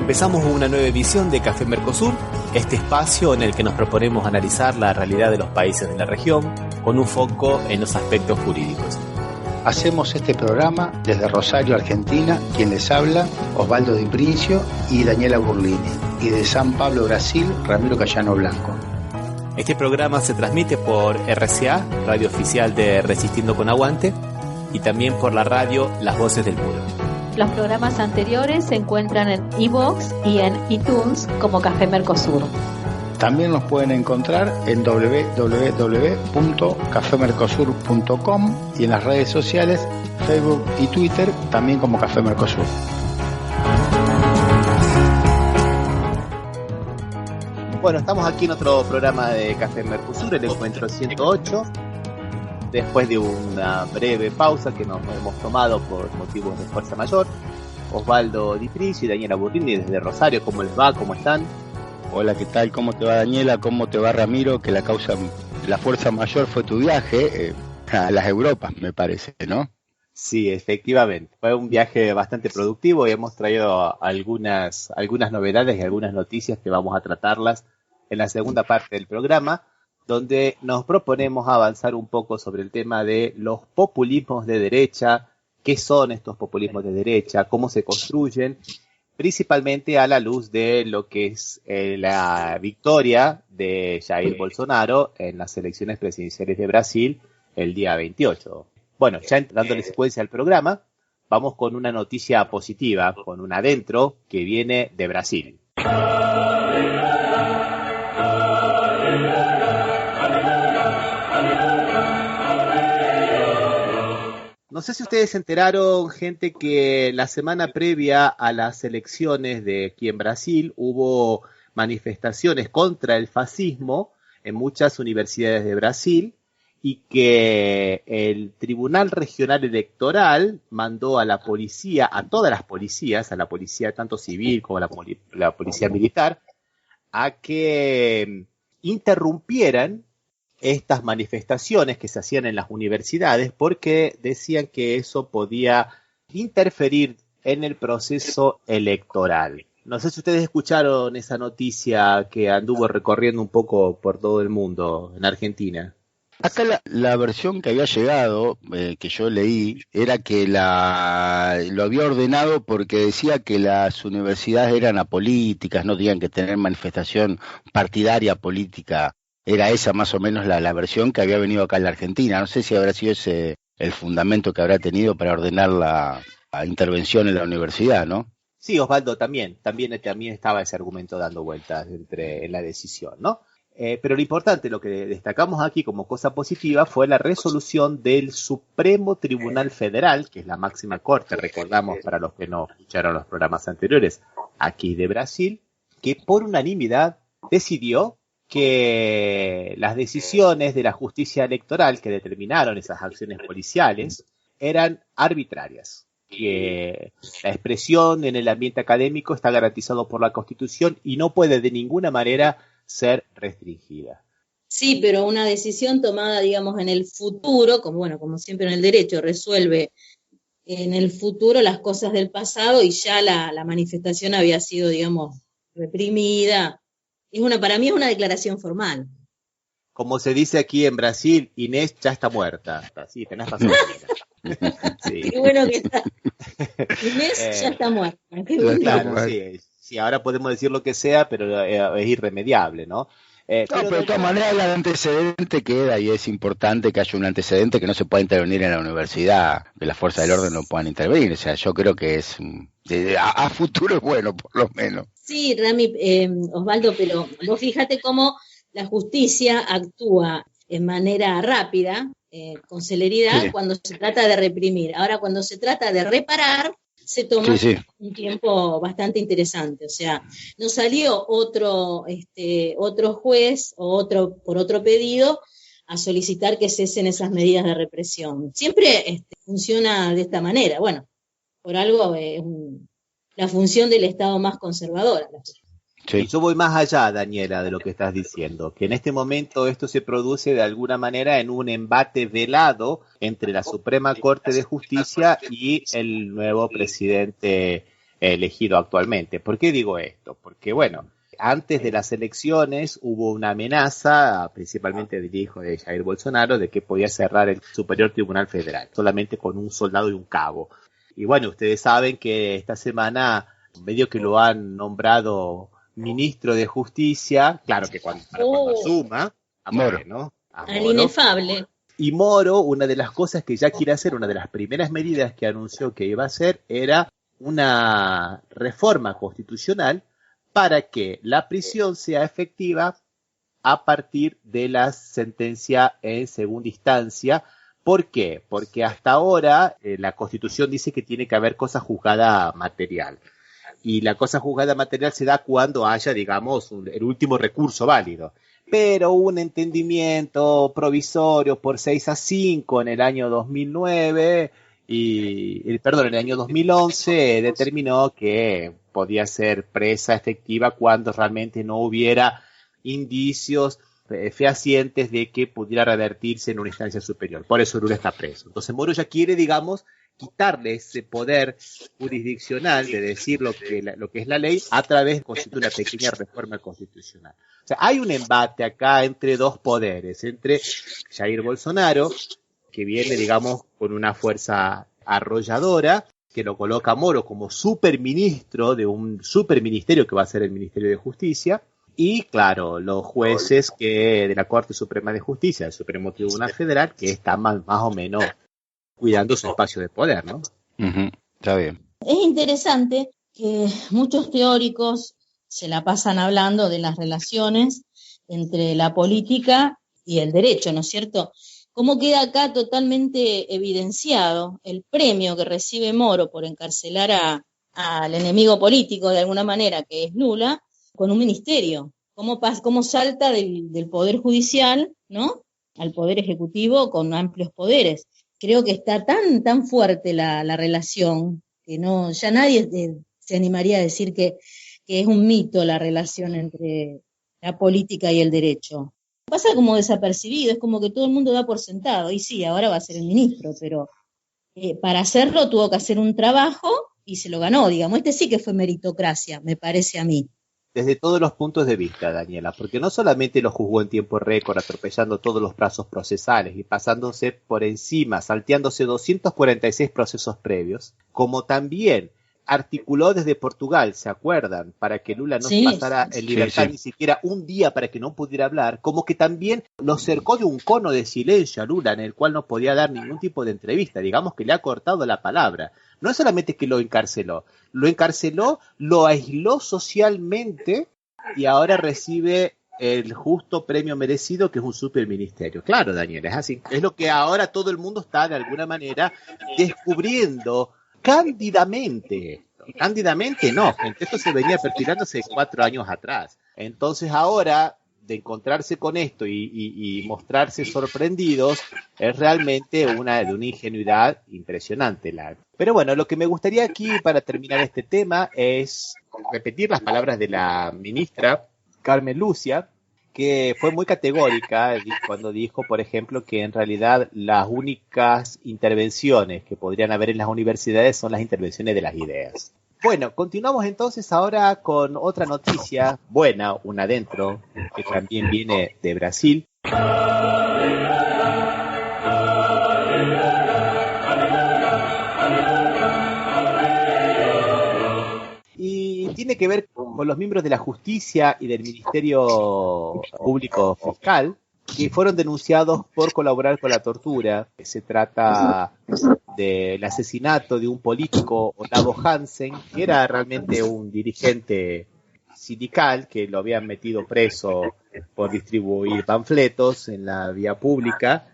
Empezamos una nueva edición de Café Mercosur, este espacio en el que nos proponemos analizar la realidad de los países de la región con un foco en los aspectos jurídicos. Hacemos este programa desde Rosario, Argentina, quien les habla, Osvaldo Di Princio y Daniela Burlini, y de San Pablo, Brasil, Ramiro Cayano Blanco. Este programa se transmite por RCA, radio oficial de Resistiendo con Aguante, y también por la radio Las Voces del Muro. Los programas anteriores se encuentran en iVoox y en iTunes como Café Mercosur. También nos pueden encontrar en www.cafemercosur.com y en las redes sociales, Facebook y Twitter, también como Café Mercosur. Bueno, estamos aquí en otro programa de Café Mercosur, el encuentro 108. Después de una breve pausa que nos hemos tomado por motivos de fuerza mayor, Osvaldo Di Princio y Daniela Burlini desde Rosario, ¿cómo les va? ¿Cómo están? Hola, ¿qué tal? ¿Cómo te va, Daniela? ¿Cómo te va, Ramiro? Que la fuerza mayor fue tu viaje a las Europas, me parece, ¿no? Sí, efectivamente. Fue un viaje bastante productivo y hemos traído algunas novedades y algunas noticias que vamos a tratarlas en la segunda parte del programa, donde nos proponemos avanzar un poco sobre el tema de los populismos de derecha, qué son estos populismos de derecha, cómo se construyen, principalmente a la luz de lo que es la victoria de Jair Bolsonaro en las elecciones presidenciales de Brasil el día 28. Bueno, ya dándole secuencia al programa, vamos con una noticia positiva, con un adentro que viene de Brasil. No sé si ustedes se enteraron, gente, que la semana previa a las elecciones de aquí en Brasil hubo manifestaciones contra el fascismo en muchas universidades de Brasil y que el Tribunal Regional Electoral mandó a la policía, a todas las policías, a la policía tanto civil como a la policía militar, a que interrumpieran estas manifestaciones que se hacían en las universidades porque decían que eso podía interferir en el proceso electoral. No sé si ustedes escucharon esa noticia que anduvo recorriendo un poco por todo el mundo en Argentina. Acá la versión que había llegado, que yo leí, era que lo había ordenado porque decía que las universidades eran apolíticas, no tenían que tener manifestación partidaria política. Era esa más o menos la versión que había venido acá en la Argentina. No sé si habrá sido ese el fundamento que habrá tenido para ordenar la intervención en la universidad, ¿no? Sí, Osvaldo, también estaba ese argumento dando vueltas en la decisión, ¿no? Pero lo importante, lo que destacamos aquí como cosa positiva, fue la resolución del Supremo Tribunal Federal, que es la máxima corte, recordamos para los que no escucharon los programas anteriores, aquí de Brasil, que por unanimidad decidió que las decisiones de la justicia electoral que determinaron esas acciones policiales eran arbitrarias, que la expresión en el ambiente académico está garantizado por la Constitución y no puede de ninguna manera ser restringida. Sí, pero una decisión tomada, digamos, en el futuro, como siempre en el derecho, resuelve en el futuro las cosas del pasado y ya la manifestación había sido, digamos, reprimida. Para mí es una declaración formal. Como se dice aquí en Brasil, Inés ya está muerta. Sí, tenés razón. Sí. Qué bueno que está. Inés ya está muerta. Claro, sí, ahora podemos decir lo que sea, pero es irremediable, ¿no? Pero de todas maneras el antecedente queda y es importante que haya un antecedente que no se pueda intervenir en la universidad, que las fuerzas del orden no puedan intervenir. O sea, yo creo que a futuro es bueno, por lo menos. Sí, Rami, Osvaldo, pero vos fíjate cómo la justicia actúa en manera rápida, con celeridad, cuando se trata de reprimir. Ahora, cuando se trata de reparar, se toma un tiempo bastante interesante. O sea, no salió otro juez o por otro pedido a solicitar que cesen esas medidas de represión. Siempre funciona de esta manera. Bueno, por algo es la función del Estado más conservadora. Sí. Y yo voy más allá, Daniela, de lo que estás diciendo, que en este momento esto se produce de alguna manera en un embate velado entre la Suprema Corte de Justicia y el nuevo presidente elegido actualmente. ¿Por qué digo esto? Porque, bueno, antes de las elecciones hubo una amenaza, principalmente del hijo de Jair Bolsonaro, de que podía cerrar el Superior Tribunal Federal, solamente con un soldado y un cabo. Y bueno, ustedes saben que esta semana, medio que lo han nombrado ministro de Justicia, claro que cuando asuma, a Moreno, al inefable. Y Moro, una de las cosas que ya quiere hacer, una de las primeras medidas que anunció que iba a hacer, era una reforma constitucional para que la prisión sea efectiva a partir de la sentencia en segunda instancia. ¿Por qué? Porque hasta ahora la Constitución dice que tiene que haber cosa juzgada material. Y la cosa juzgada material se da cuando haya, digamos, el último recurso válido. Pero un entendimiento provisorio por 6-5 en el año 2009 en el año 2011 determinó que podía ser presa efectiva cuando realmente no hubiera indicios fehacientes de que pudiera revertirse en una instancia superior. Por eso Lula está preso. Entonces Moro ya quiere, digamos, quitarle ese poder jurisdiccional de decir lo que es la ley a través de constituir una pequeña reforma constitucional. O sea, hay un embate acá entre dos poderes, entre Jair Bolsonaro, que viene, digamos, con una fuerza arrolladora, que lo coloca a Moro como superministro de un superministerio que va a ser el Ministerio de Justicia, y claro, los jueces de la Corte Suprema de Justicia, del Supremo Tribunal Federal, que están más o menos cuidando su espacio de poder, ¿no? Está bien. Es interesante que muchos teóricos se la pasan hablando de las relaciones entre la política y el derecho, ¿no es cierto? ¿Cómo queda acá totalmente evidenciado el premio que recibe Moro por encarcelar al enemigo político de alguna manera, que es Lula, con un ministerio? ¿Cómo salta del poder judicial, ¿no?, al poder ejecutivo con amplios poderes? Creo que está tan fuerte la relación que ya nadie se animaría a decir que es un mito la relación entre la política y el derecho. Pasa como desapercibido, es como que todo el mundo da por sentado, y sí, ahora va a ser el ministro, pero para hacerlo tuvo que hacer un trabajo y se lo ganó, digamos. Este sí que fue meritocracia, me parece a mí. Desde todos los puntos de vista, Daniela, porque no solamente lo juzgó en tiempo récord, atropellando todos los plazos procesales y pasándose por encima, salteándose 246 procesos previos, como también articuló desde Portugal, ¿se acuerdan?, para que Lula no pasara en libertad ni siquiera un día para que no pudiera hablar, como que también lo cercó de un cono de silencio a Lula en el cual no podía dar ningún tipo de entrevista, digamos que le ha cortado la palabra. No es solamente que lo encarceló, lo aisló socialmente y ahora recibe el justo premio merecido, que es un superministerio. Claro, Daniel, es así. Es lo que ahora todo el mundo está de alguna manera descubriendo cándidamente. Cándidamente no, esto se venía perfilando hace 4 años atrás. Entonces ahora, de encontrarse con esto y mostrarse sorprendidos, es realmente de una ingenuidad impresionante. Pero bueno, lo que me gustaría aquí para terminar este tema es repetir las palabras de la ministra Carmen Lúcia, que fue muy categórica cuando dijo, por ejemplo, que en realidad las únicas intervenciones que podrían haber en las universidades son las intervenciones de las ideas. Bueno, continuamos entonces ahora con otra noticia buena, una dentro, que también viene de Brasil. Y tiene que ver con los miembros de la Justicia y del Ministerio Público Fiscal, que fueron denunciados por colaborar con la tortura. Se trata del asesinato de un político, Olavo Hansen, que era realmente un dirigente sindical, que lo habían metido preso por distribuir panfletos en la vía pública.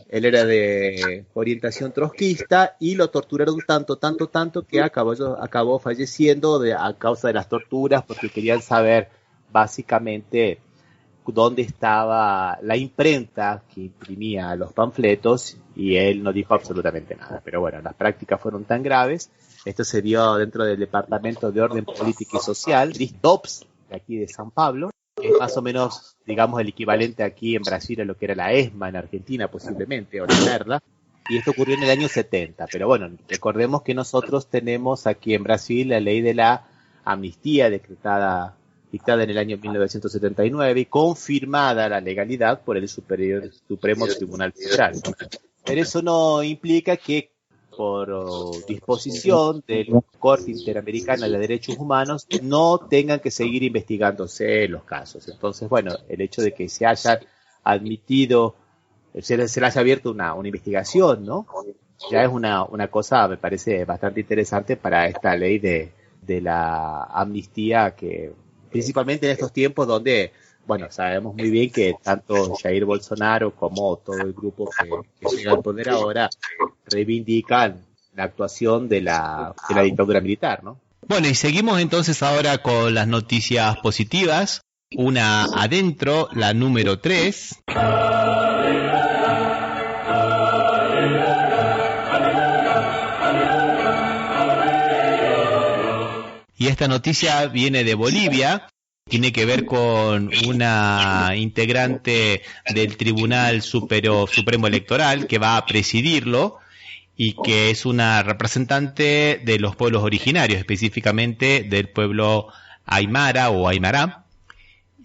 Él era de orientación trotskista y lo torturaron tanto que acabó falleciendo a causa de las torturas, porque querían saber básicamente dónde estaba la imprenta que imprimía los panfletos, y él no dijo absolutamente nada. Pero bueno, las prácticas fueron tan graves. Esto se dio dentro del Departamento de Orden Política y Social, DOPS, de aquí de San Pablo, que es más o menos, digamos, el equivalente aquí en Brasil a lo que era la ESMA en Argentina, posiblemente, o la MERLA. y esto ocurrió en el año 70. Pero bueno, recordemos que nosotros tenemos aquí en Brasil la ley de la amnistía dictada en el año 1979 y confirmada la legalidad por el Supremo Tribunal Federal. Pero eso no implica que por disposición de la Corte Interamericana de Derechos Humanos no tengan que seguir investigándose los casos. Entonces, bueno, el hecho de que se haya admitido, se le haya abierto una investigación, ¿no? Ya es una cosa, me parece, bastante interesante para esta ley de la amnistía, que principalmente en estos tiempos donde, bueno, sabemos muy bien que tanto Jair Bolsonaro como todo el grupo que llega al poder ahora reivindican la actuación de la dictadura militar, ¿no? Bueno, y seguimos entonces ahora con las noticias positivas. Una adentro, la número 3. Y esta noticia viene de Bolivia, tiene que ver con una integrante del Tribunal Supremo Electoral que va a presidirlo y que es una representante de los pueblos originarios, específicamente del pueblo Aymara o Aymará.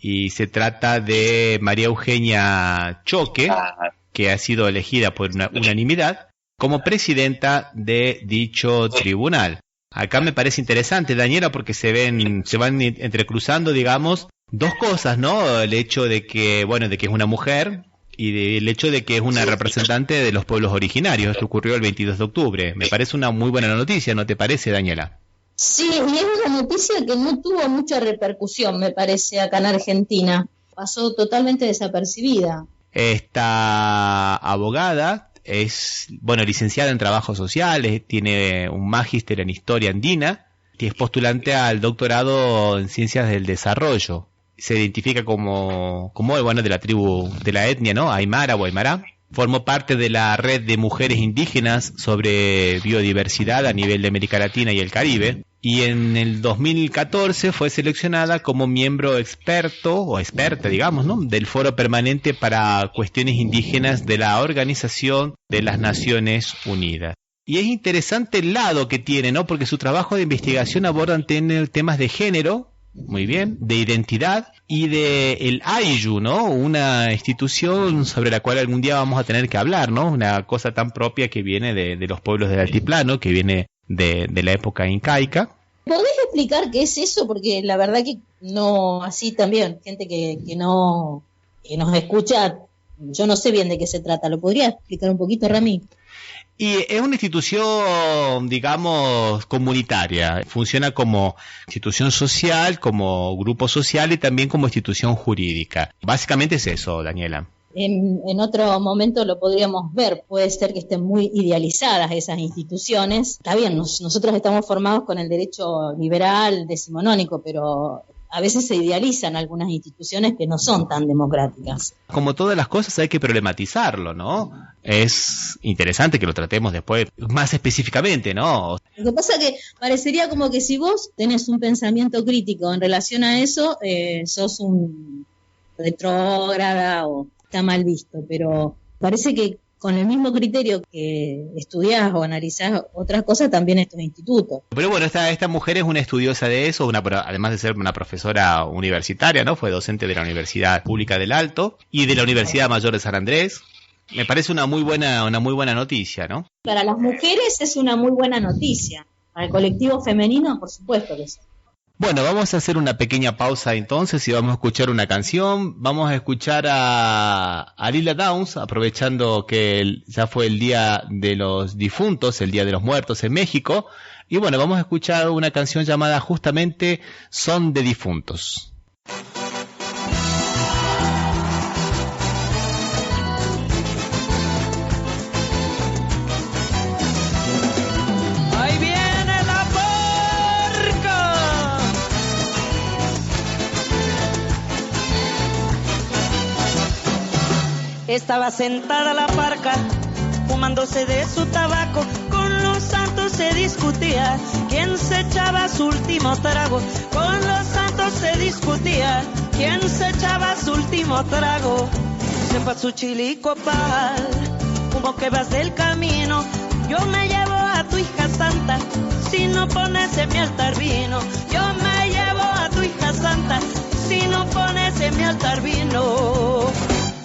Y se trata de María Eugenia Choque, que ha sido elegida por unanimidad como presidenta de dicho tribunal. Acá me parece interesante, Daniela, porque se van entrecruzando, digamos, dos cosas, ¿no? El hecho de que, de que es una mujer y el hecho de que es una representante de los pueblos originarios. Esto ocurrió el 22 de octubre. Me parece una muy buena noticia, ¿no te parece, Daniela? Sí, y es una noticia que no tuvo mucha repercusión, me parece, acá en Argentina. Pasó totalmente desapercibida. Esta abogada es, licenciada en Trabajos Sociales, tiene un magíster en Historia Andina y es postulante al doctorado en Ciencias del Desarrollo. Se identifica como de la tribu, de la etnia, ¿no? Aymara o Aymará. Formó parte de la red de mujeres indígenas sobre biodiversidad a nivel de América Latina y el Caribe. Y en el 2014 fue seleccionada como miembro experta, digamos, ¿no? Del Foro Permanente para Cuestiones Indígenas de la Organización de las Naciones Unidas. Y es interesante el lado que tiene, ¿no? Porque su trabajo de investigación aborda temas de género, muy bien, de identidad y de el Ayllu, ¿no? Una institución sobre la cual algún día vamos a tener que hablar, ¿no? Una cosa tan propia que viene de los pueblos del altiplano, que viene de la época incaica. ¿Podés explicar qué es eso? Porque la verdad que no, así también, gente que nos escucha, yo no sé bien de qué se trata. ¿Lo podría explicar un poquito, Rami? Y es una institución, digamos, comunitaria. Funciona como institución social, como grupo social y también como institución jurídica. Básicamente es eso, Daniela. En otro momento lo podríamos ver. Puede ser que estén muy idealizadas esas instituciones. Está bien, nosotros estamos formados con el derecho liberal decimonónico, pero a veces se idealizan algunas instituciones que no son tan democráticas. Como todas las cosas hay que problematizarlo, ¿no? Es interesante que lo tratemos después más específicamente, ¿no? Lo que pasa es que parecería como que si vos tenés un pensamiento crítico en relación a eso, sos un retrógrada o está mal visto, pero parece que con el mismo criterio que estudiás o analizás otras cosas, también estos institutos. Pero bueno, esta mujer es una estudiosa de eso, además de ser una profesora universitaria, ¿no? Fue docente de la Universidad Pública del Alto y de la Universidad Mayor de San Andrés. Me parece una muy buena noticia, ¿no? Para las mujeres es una muy buena noticia. Para el colectivo femenino, por supuesto que sí. Bueno, vamos a hacer una pequeña pausa entonces y vamos a escuchar una canción. Vamos a escuchar a Lila Downs, aprovechando que ya fue el Día de los Difuntos, el Día de los Muertos en México. Y bueno, vamos a escuchar una canción llamada justamente Son de Difuntos. Estaba sentada la parca, fumándose de su tabaco, con los santos se discutía, quién se echaba su último trago, con los santos se discutía, quién se echaba su último trago, se fue a su chilicopal, humo que vas del camino. Yo me llevo a tu hija santa, si no pones en mi altar vino. Yo me llevo a tu hija santa, si no pones en mi altar vino.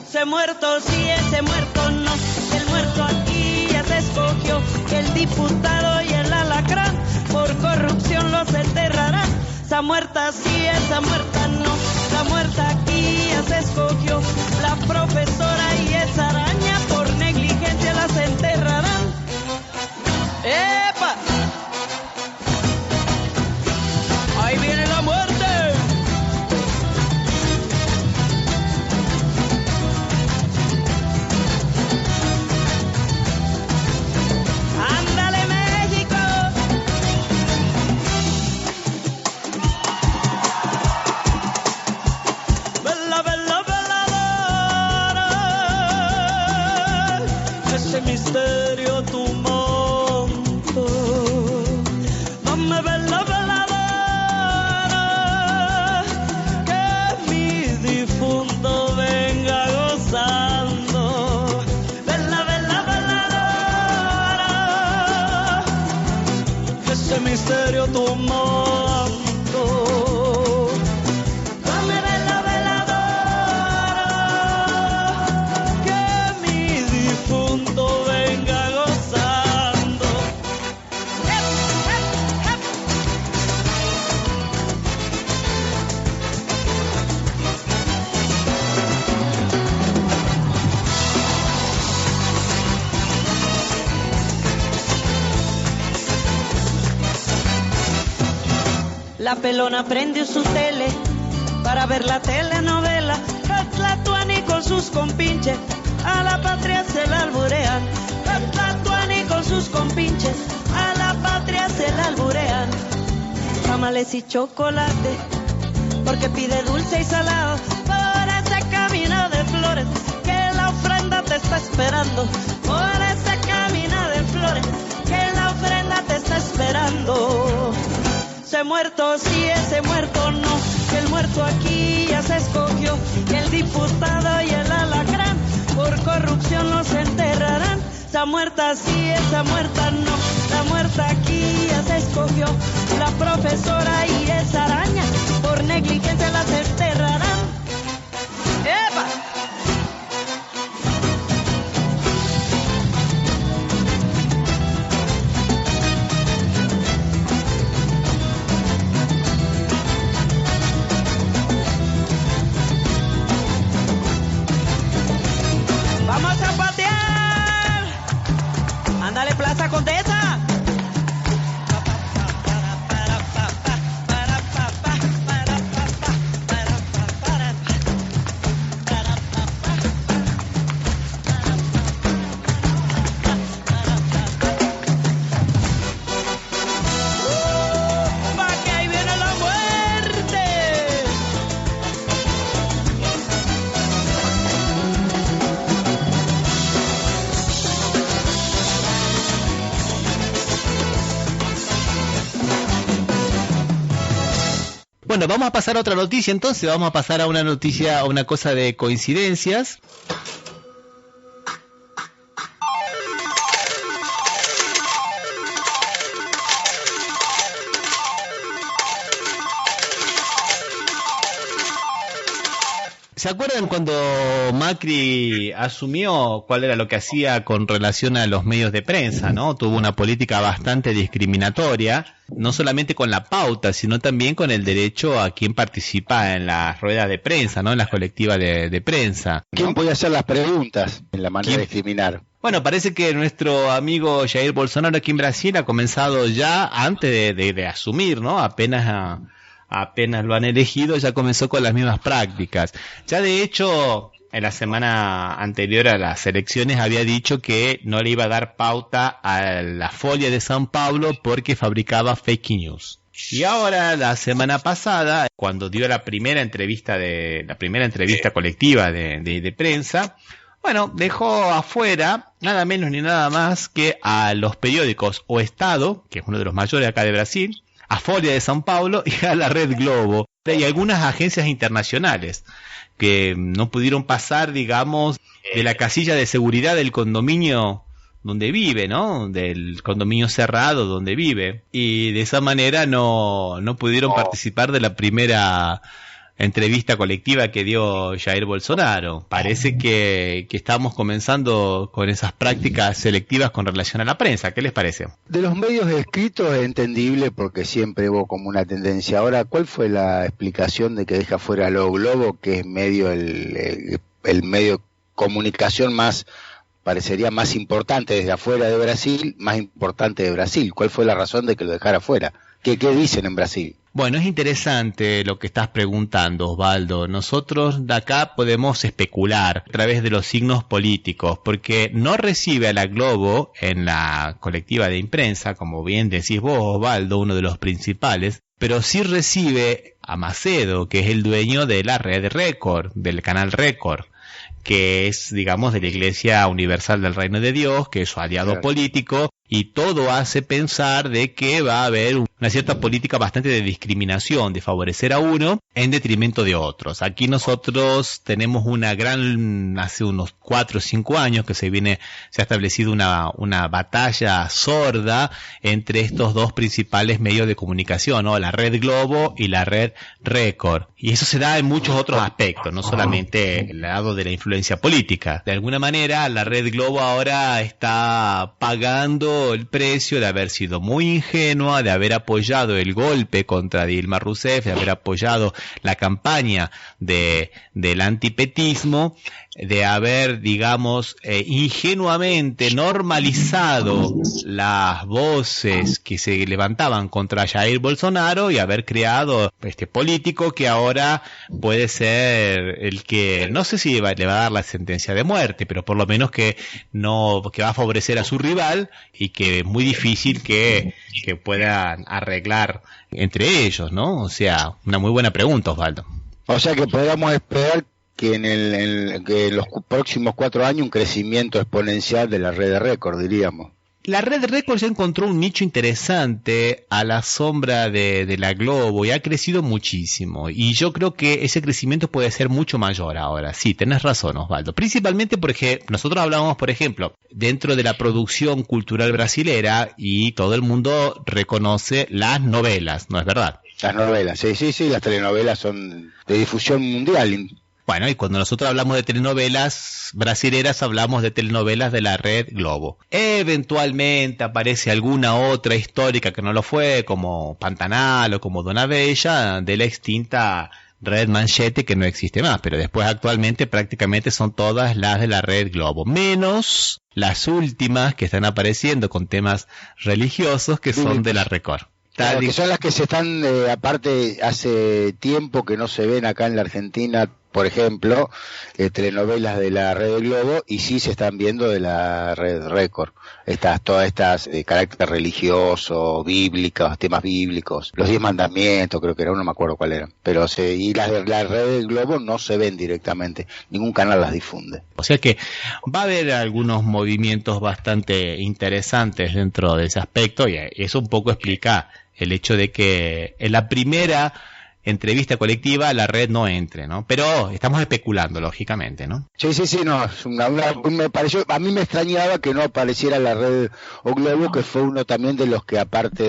Ese muerto sí, ese muerto no, el muerto aquí ya se escogió, que el diputado y el alacrán por corrupción los enterrarán. Esa muerta sí, esa muerta no, la muerta aquí ya se escogió, la profesora y esa araña por negligencia las enterrarán. ¡Epa! Ahí viene la muerte. ¡Ándale, México! Vela, vela, veladora, ese misterio tu manto. Dame vela, veladora, que mi difunto venga gozando. Vela, vela, veladora, ese misterio tu manto. Dame vela, veladora, que mi difunto venga gozando. ¡Hep, hep, hep! La pelona prendió su tele para ver la telenovela. Tlatuani con sus compinches a la patria se la alburean. Tlatuani con sus compinches a la patria se la alburean. Tamales y chocolate, porque pide dulce y salado por ese camino de flores que la ofrenda te está esperando. Por ese camino de flores que la ofrenda te está esperando. Ese muerto sí, ese muerto no, que el muerto aquí ya se escogió, que el diputado y el alacrán por corrupción los enterrarán. Esa muerta sí, esa muerta no, la muerta aquí ya se escogió, la profesora y esa araña por negligencia las enterrarán. ¡Epa! ¡Vamos a patear! ¡Ándale, Plaza Condesa! ¡Pa' que ahí viene la muerte! Bueno, vamos a pasar a otra noticia entonces, vamos a pasar a una noticia, a una cosa de coincidencias. ¿Se acuerdan cuando Macri asumió cuál era lo que hacía con relación a los medios de prensa, ¿no? Tuvo una política bastante discriminatoria, no solamente con la pauta, sino también con el derecho a quien participa en las ruedas de prensa, ¿no? En las colectivas de prensa, ¿no? ¿Quién puede hacer las preguntas en la manera de discriminar? Bueno, parece que nuestro amigo Jair Bolsonaro aquí en Brasil ha comenzado ya, antes de asumir, ¿no? Apenas lo han elegido, ya comenzó con las mismas prácticas. Ya de hecho, en la semana anterior a las elecciones había dicho que no le iba a dar pauta a la Folha de São Paulo porque fabricaba fake news. Y ahora, la semana pasada, cuando dio la primera entrevista colectiva de prensa, bueno, dejó afuera nada menos ni nada más que a los periódicos O Estado, que es uno de los mayores acá de Brasil, a Folha de São Paulo y a la Red Globo. Y algunas agencias internacionales que no pudieron pasar, digamos, de la casilla de seguridad del condominio donde vive, ¿no? Del condominio cerrado donde vive. Y de esa manera no pudieron participar de la primera entrevista colectiva que dio Jair Bolsonaro. Parece que estamos comenzando con esas prácticas selectivas con relación a la prensa. ¿Qué les parece? De los medios escritos es entendible porque siempre hubo como una tendencia. Ahora, ¿cuál fue la explicación de que deja fuera lo Globo, que es medio el medio de comunicación parecería más importante desde afuera de Brasil, más importante de Brasil? ¿Cuál fue la razón de que lo dejara fuera? ¿Qué dicen en Brasil? Bueno, es interesante lo que estás preguntando, Osvaldo. Nosotros de acá podemos especular a través de los signos políticos, porque no recibe a la Globo en la colectiva de imprensa, como bien decís vos, Osvaldo, uno de los principales, pero sí recibe a Macedo, que es el dueño de la red Record, del canal Record, que es, digamos, de la Iglesia Universal del Reino de Dios, que es su aliado político, y todo hace pensar de que va a haber una cierta política bastante de discriminación, de favorecer a uno en detrimento de otros. Aquí nosotros tenemos hace unos 4 o 5 años que se ha establecido una batalla sorda entre estos dos principales medios de comunicación, ¿no? La red Globo y la red Record. Y eso se da en muchos otros aspectos, no solamente el lado de la influencia política. De alguna manera, la red Globo ahora está pagando el precio de haber sido muy ingenua, de haber apoyado el golpe contra Dilma Rousseff, de haber apoyado la campaña del antipetismo, de haber, digamos, ingenuamente normalizado las voces que se levantaban contra Jair Bolsonaro y haber creado este político que ahora puede ser el que, no sé si le va a dar la sentencia de muerte, pero por lo menos que va a favorecer a su rival y que es muy difícil que puedan arreglar entre ellos, ¿no? O sea, una muy buena pregunta, Osvaldo. O sea que podríamos esperar que que los próximos 4 años un crecimiento exponencial de la red de Record, diríamos. La red Record ya encontró un nicho interesante a la sombra de la Globo y ha crecido muchísimo. Y yo creo que ese crecimiento puede ser mucho mayor ahora. Sí, tenés razón, Osvaldo. Principalmente porque nosotros hablamos, por ejemplo, dentro de la producción cultural brasilera y todo el mundo reconoce las novelas, ¿no es verdad? Las novelas, sí, las telenovelas son de difusión mundial. Bueno, y cuando nosotros hablamos de telenovelas brasileras, hablamos de telenovelas de la red Globo. Eventualmente aparece alguna otra histórica que no lo fue, como Pantanal o como Dona Bella, de la extinta red Manchete, que no existe más, pero después actualmente prácticamente son todas las de la red Globo, menos las últimas que están apareciendo con temas religiosos que son de la Record. Claro, que son las que se están, aparte, hace tiempo que no se ven acá en la Argentina, por ejemplo, telenovelas de la red Globo, y sí se están viendo de la red Record. Todas estas de carácter religioso, bíblicos, temas bíblicos, los 10 mandamientos, creo que era, no me acuerdo cuál eran. Pero y las de la red Globo no se ven directamente, ningún canal las difunde. O sea que va a haber algunos movimientos bastante interesantes dentro de ese aspecto, y eso un poco explica el hecho de que en la primera entrevista colectiva la red no entre, ¿no? Pero estamos especulando, lógicamente, ¿no? Sí, no, me pareció, a mí me extrañaba que no apareciera la red O Globo, que fue uno también de los que, aparte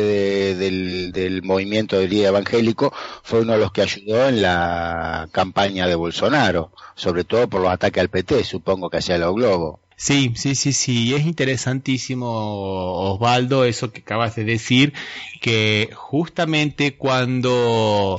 del movimiento del Día Evangélico, fue uno de los que ayudó en la campaña de Bolsonaro, sobre todo por los ataques al PT, supongo que hacía la O Globo. Sí, es interesantísimo, Osvaldo, eso que acabas de decir, que justamente cuando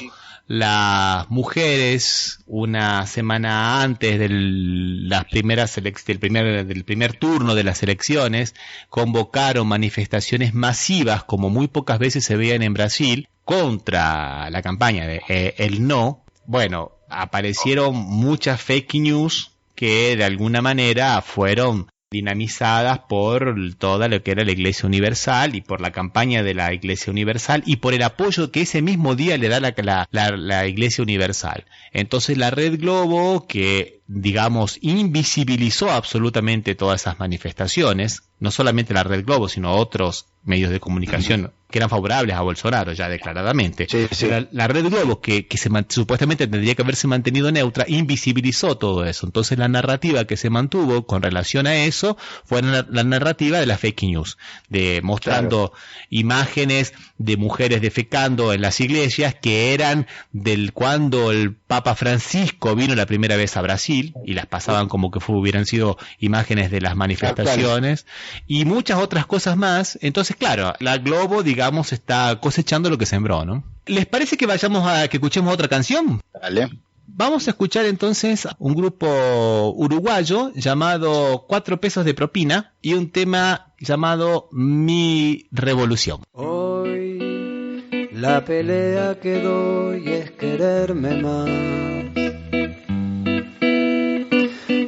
las mujeres, una semana antes del primer turno de las elecciones, convocaron manifestaciones masivas, como muy pocas veces se veían en Brasil, contra la campaña de el no. Bueno, aparecieron muchas fake news que de alguna manera fueron dinamizadas por toda lo que era la Iglesia Universal y por la campaña de la Iglesia Universal y por el apoyo que ese mismo día le da la Iglesia Universal. Entonces la red Globo, que digamos invisibilizó absolutamente todas esas manifestaciones, no solamente la red Globo, sino otros medios de comunicación que eran favorables a Bolsonaro ya declaradamente. Sí, sí. La Red Globo, que supuestamente tendría que haberse mantenido neutra, invisibilizó todo eso. Entonces la narrativa que se mantuvo con relación a eso fue la narrativa de la fake news, de mostrando imágenes de mujeres defecando en las iglesias que eran del cuando el Papa Francisco vino la primera vez a Brasil, y las pasaban como que hubieran sido imágenes de las manifestaciones y muchas otras cosas más. Entonces, claro, la Globo, digamos, está cosechando lo que sembró, ¿no? ¿Les parece que que escuchemos otra canción? Dale. Vamos a escuchar entonces un grupo uruguayo llamado 4 pesos de propina y un tema llamado Mi Revolución. Hoy la pelea que doy es quererme más.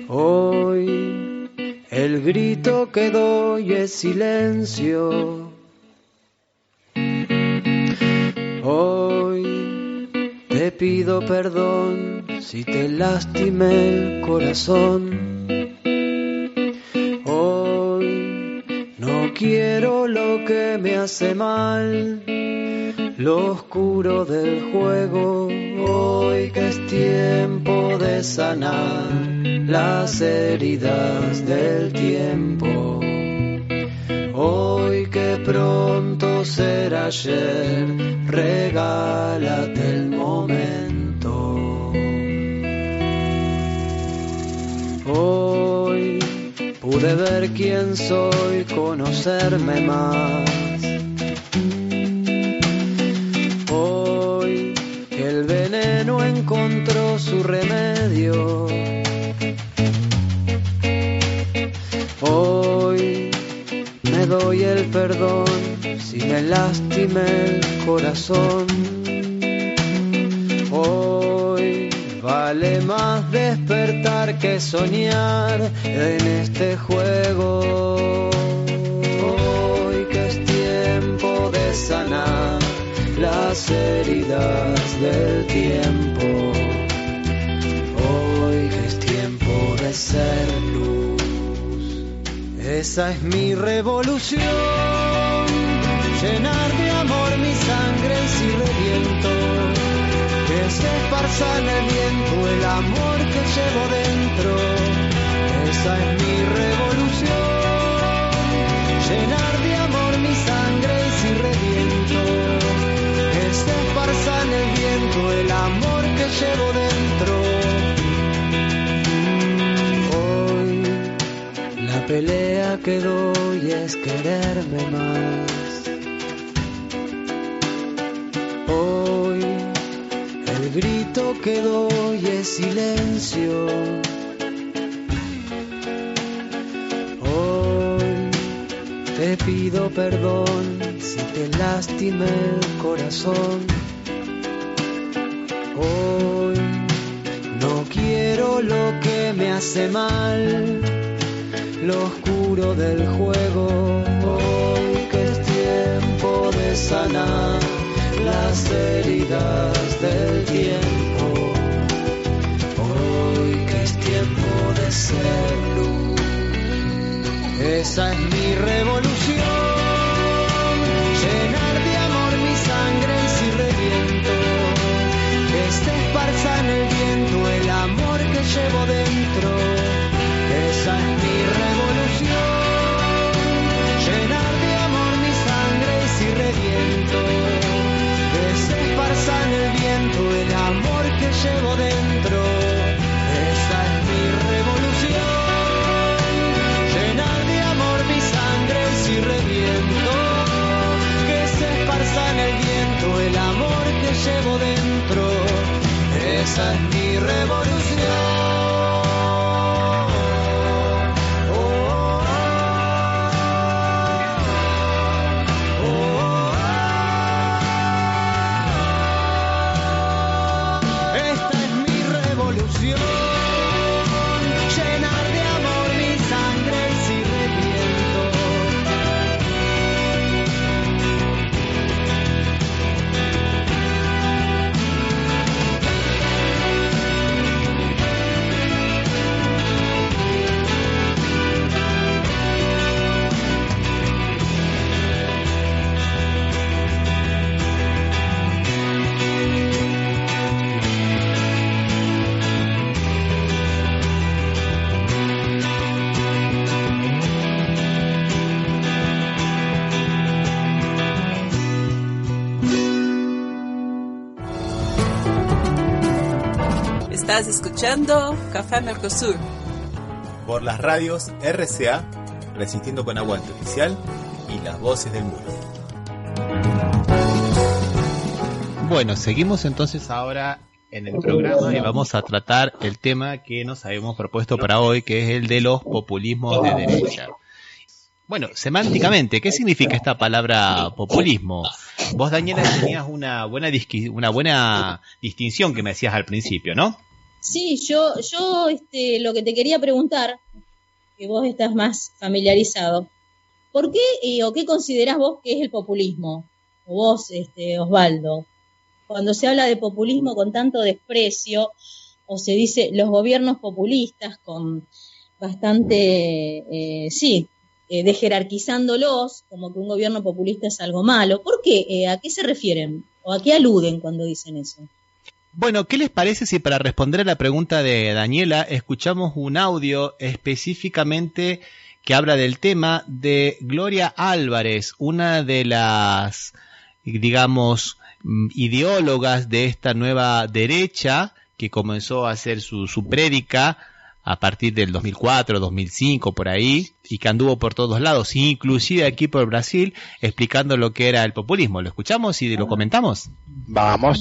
Hoy el grito que doy es silencio. Hoy te pido perdón si te lastimé el corazón. Hoy no quiero lo que me hace mal, lo oscuro del juego. Hoy que es tiempo de sanar las heridas del tiempo. Hoy que pronto será ayer, regálate el momento. Hoy pude ver quién soy, conocerme más. Hoy que el veneno encontró su remedio. Hoy me doy el perdón si me lastimé el corazón. Hoy vale más despertar que soñar en este juego. Hoy que es tiempo de sanar las heridas del tiempo. Hoy que es tiempo de ser luz. Esa es mi revolución, llenar de amor mi sangre si reviento, que se esparza en el viento el amor que llevo dentro. Esa es mi revolución, llenar de amor mi sangre si reviento, que se esparza en el viento el amor que llevo dentro. La pelea que doy es quererme más. Hoy el grito que doy es silencio. Hoy te pido perdón si te lastimé el corazón. Hoy no quiero lo que me hace mal, lo oscuro del juego. Hoy que es tiempo de sanar las heridas del tiempo. Hoy que es tiempo de ser luz. Esa es mi revolución, llenar de amor mi sangre si reviento, que se esparza en el viento el amor que llevo dentro. Esa es mi revolución, llenar de amor mi sangre si reviento, que se esparza en el viento el amor que llevo dentro. Esa es mi revolución, llenar de amor mi sangre si reviento, que se esparza en el viento el amor que llevo dentro. Esa es mi revolución. Estás escuchando Café Mercosur por las radios RCA, Resistiendo con Aguante Oficial y Las Voces del Muro. Bueno, seguimos entonces ahora en el programa y vamos a tratar el tema que nos habíamos propuesto para hoy, que es el de los populismos de derecha. Bueno, semánticamente, ¿qué significa esta palabra populismo? Vos, Daniela, tenías una buena distinción que me decías al principio, ¿no? Sí, yo lo que te quería preguntar, que vos estás más familiarizado, ¿por qué o qué considerás vos que es el populismo? O vos, Osvaldo, cuando se habla de populismo con tanto desprecio, o se dice los gobiernos populistas con bastante, jerarquizándolos, como que un gobierno populista es algo malo. ¿Por qué? ¿A qué se refieren? ¿O a qué aluden cuando dicen eso? Bueno, ¿qué les parece si para responder a la pregunta de Daniela escuchamos un audio específicamente que habla del tema de Gloria Álvarez, una de las, digamos, ideólogas de esta nueva derecha que comenzó a hacer su prédica a partir del 2004, 2005, por ahí, y que anduvo por todos lados, inclusive aquí por Brasil, explicando lo que era el populismo? ¿Lo escuchamos y lo comentamos? Vamos.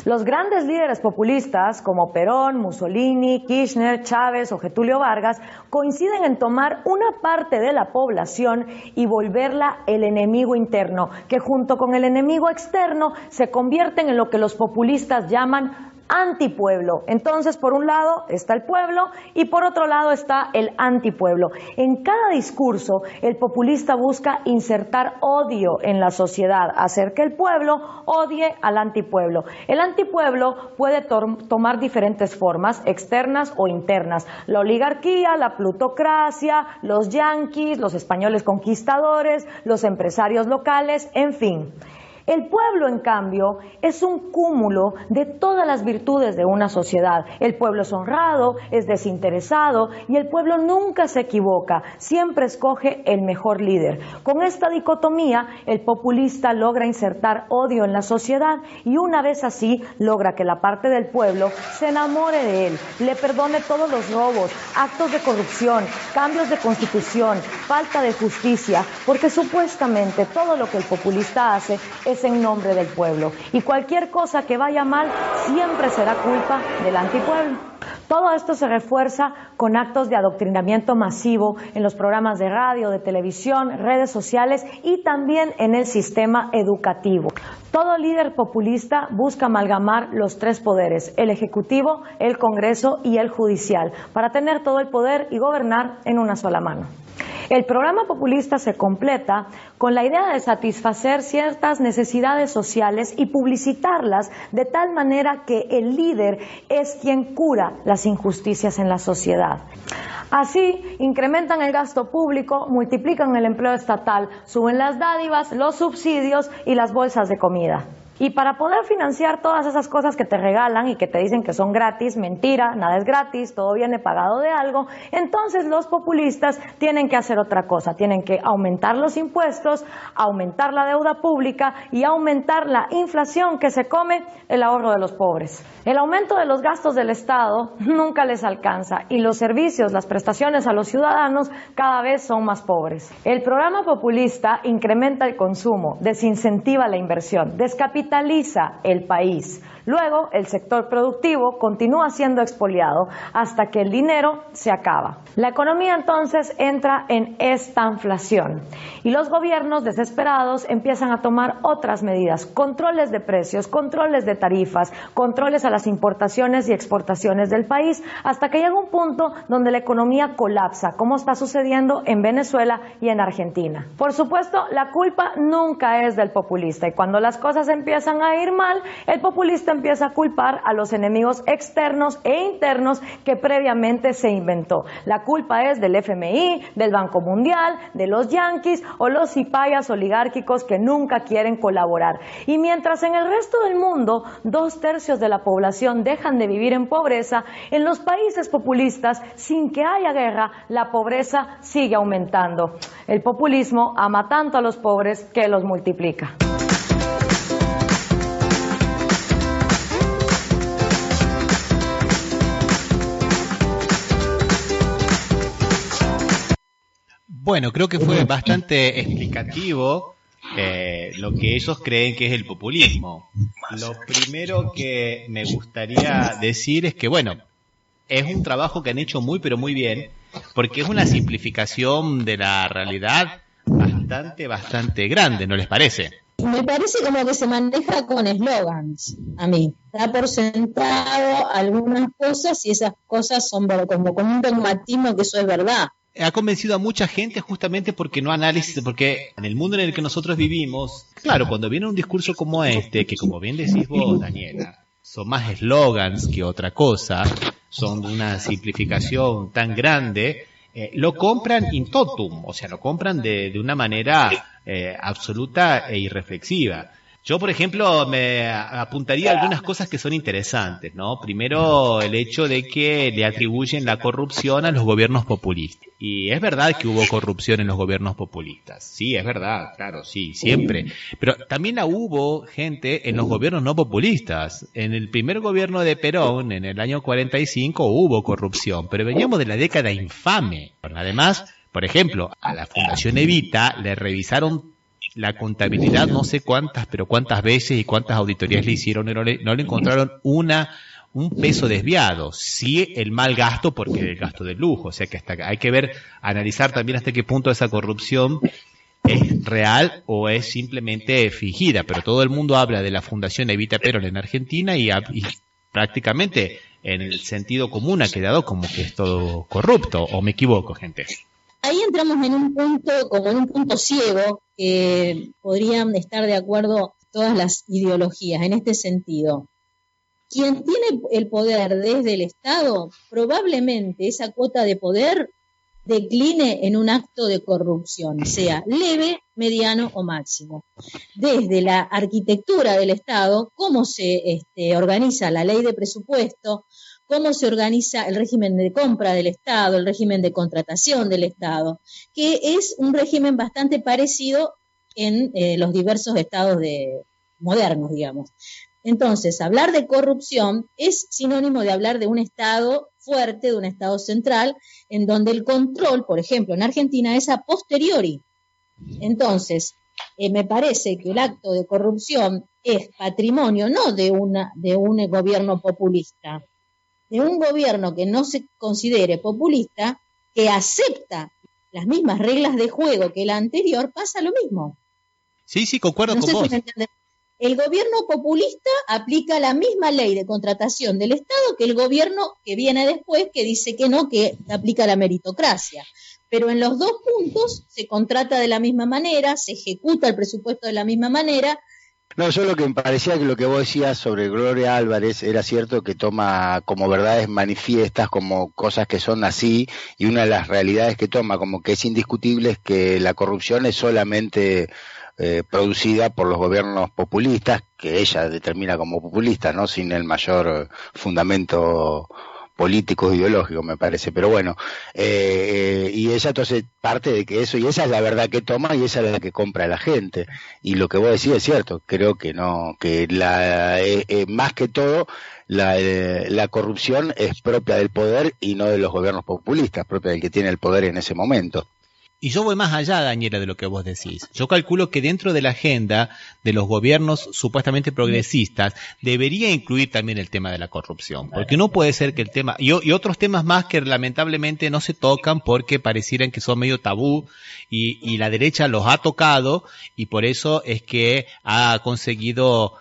Los grandes líderes populistas como Perón, Mussolini, Kirchner, Chávez o Getúlio Vargas coinciden en tomar una parte de la población y volverla el enemigo interno, que junto con el enemigo externo se convierten en lo que los populistas llaman antipueblo. Entonces, por un lado está el pueblo y por otro lado está el antipueblo. En cada discurso, el populista busca insertar odio en la sociedad, hacer que el pueblo odie al antipueblo. El antipueblo puede tomar diferentes formas, externas o internas. La oligarquía, la plutocracia, los yanquis, los españoles conquistadores, los empresarios locales, en fin. El pueblo, en cambio, es un cúmulo de todas las virtudes de una sociedad. El pueblo es honrado, es desinteresado y el pueblo nunca se equivoca, siempre escoge el mejor líder. Con esta dicotomía, el populista logra insertar odio en la sociedad y una vez así logra que la parte del pueblo se enamore de él, le perdone todos los robos, actos de corrupción, cambios de constitución, falta de justicia, porque supuestamente todo lo que el populista hace es en nombre del pueblo y cualquier cosa que vaya mal siempre será culpa del antipueblo. Todo esto se refuerza con actos de adoctrinamiento masivo en los programas de radio, de televisión, redes sociales y también en el sistema educativo. Todo líder populista busca amalgamar los tres poderes, el ejecutivo, el Congreso y el judicial, para tener todo el poder y gobernar en una sola mano. El programa populista se completa con la idea de satisfacer ciertas necesidades sociales y publicitarlas de tal manera que el líder es quien cura las injusticias en la sociedad. Así, incrementan el gasto público, multiplican el empleo estatal, suben las dádivas, los subsidios y las bolsas de comida. Y para poder financiar todas esas cosas que te regalan y que te dicen que son gratis, mentira, nada es gratis, todo viene pagado de algo, entonces los populistas tienen que hacer otra cosa, tienen que aumentar los impuestos, aumentar la deuda pública y aumentar la inflación que se come el ahorro de los pobres. El aumento de los gastos del Estado nunca les alcanza y los servicios, las prestaciones a los ciudadanos cada vez son más pobres. El programa populista incrementa el consumo, desincentiva la inversión, descapitaliza el país. Luego, el sector productivo continúa siendo expoliado hasta que el dinero se acaba. La economía entonces entra en estanflación y los gobiernos desesperados empiezan a tomar otras medidas, controles de precios, controles de tarifas, controles a las importaciones y exportaciones del país, hasta que llega un punto donde la economía colapsa, como está sucediendo en Venezuela y en Argentina. Por supuesto, la culpa nunca es del populista y cuando las cosas empiezan a ir mal, el populista empieza a culpar a los enemigos externos e internos que previamente se inventó. La culpa es del FMI, del Banco Mundial, de los yanquis o los cipayas oligárquicos que nunca quieren colaborar. Y mientras en el resto del mundo 2/3 de la población dejan de vivir en pobreza, en los países populistas, sin que haya guerra, la pobreza sigue aumentando. El populismo ama tanto a los pobres que los multiplica. Bueno, creo que fue bastante explicativo lo que ellos creen que es el populismo. Lo primero que me gustaría decir es que, bueno, es un trabajo que han hecho muy, pero muy bien, porque es una simplificación de la realidad bastante grande, ¿no les parece? Me parece como que se maneja con eslogans, a mí. Da por sentado algunas cosas y esas cosas son como con un dogmatismo que eso es verdad. Ha convencido a mucha gente justamente porque no análisis, porque en el mundo en el que nosotros vivimos, claro, cuando viene un discurso como este, que como bien decís vos, Daniela, son más eslogans que otra cosa, son de una simplificación tan grande, lo compran in totum, o sea, lo compran de una manera absoluta e irreflexiva. Yo, por ejemplo, me apuntaría a algunas cosas que son interesantes, ¿no? Primero, el hecho de que le atribuyen la corrupción a los gobiernos populistas. Y es verdad que hubo corrupción en los gobiernos populistas. Sí, es verdad, claro, sí, siempre. Pero también la hubo, gente, en los gobiernos no populistas. En el primer gobierno de Perón, en el año 45, hubo corrupción, pero veníamos de la década infame. Además, por ejemplo, a la Fundación Evita le revisaron la contabilidad no sé cuántas veces y cuántas auditorías le hicieron y no le encontraron un peso desviado. Sí, el mal gasto porque el gasto de lujo, o sea que hay que analizar también hasta qué punto esa corrupción es real o es simplemente fingida, pero todo el mundo habla de la Fundación Evita Perón en Argentina y prácticamente en el sentido común ha quedado como que es todo corrupto, ¿o me equivoco, gente? Ahí entramos en un punto ciego que podrían estar de acuerdo todas las ideologías en este sentido. Quien tiene el poder desde el Estado, probablemente esa cuota de poder decline en un acto de corrupción, sea leve, mediano o máximo. Desde la arquitectura del Estado, cómo se organiza la ley de presupuesto, cómo se organiza el régimen de compra del Estado, el régimen de contratación del Estado, que es un régimen bastante parecido en los diversos estados modernos, digamos. Entonces, hablar de corrupción es sinónimo de hablar de un Estado fuerte, de un Estado central, en donde el control, por ejemplo, en Argentina es a posteriori. Entonces, me parece que el acto de corrupción es patrimonio no de un gobierno populista, de un gobierno que no se considere populista, que acepta las mismas reglas de juego que el anterior, pasa lo mismo. Sí, concuerdo con vos. El gobierno populista aplica la misma ley de contratación del Estado que el gobierno que viene después, que dice que no, que aplica la meritocracia. Pero en los dos puntos se contrata de la misma manera, se ejecuta el presupuesto de la misma manera. No, yo lo que me parecía que lo que vos decías sobre Gloria Álvarez era cierto, que toma como verdades manifiestas, como cosas que son así, y una de las realidades que toma como que es indiscutible es que la corrupción es solamente producida por los gobiernos populistas, que ella determina como populista, ¿no? Sin el mayor fundamento político ideológico, me parece, pero bueno, y ella entonces parte de que eso, y esa es la verdad que toma y esa es la que compra la gente, y lo que vos decís es cierto, creo que no, que más que todo la corrupción es propia del poder y no de los gobiernos populistas, propia del que tiene el poder en ese momento. Y yo voy más allá, Daniela, de lo que vos decís. Yo calculo que dentro de la agenda de los gobiernos supuestamente progresistas debería incluir también el tema de la corrupción, porque no puede ser que el tema, y otros temas más que lamentablemente no se tocan porque parecieran que son medio tabú, y la derecha los ha tocado, y por eso es que ha conseguido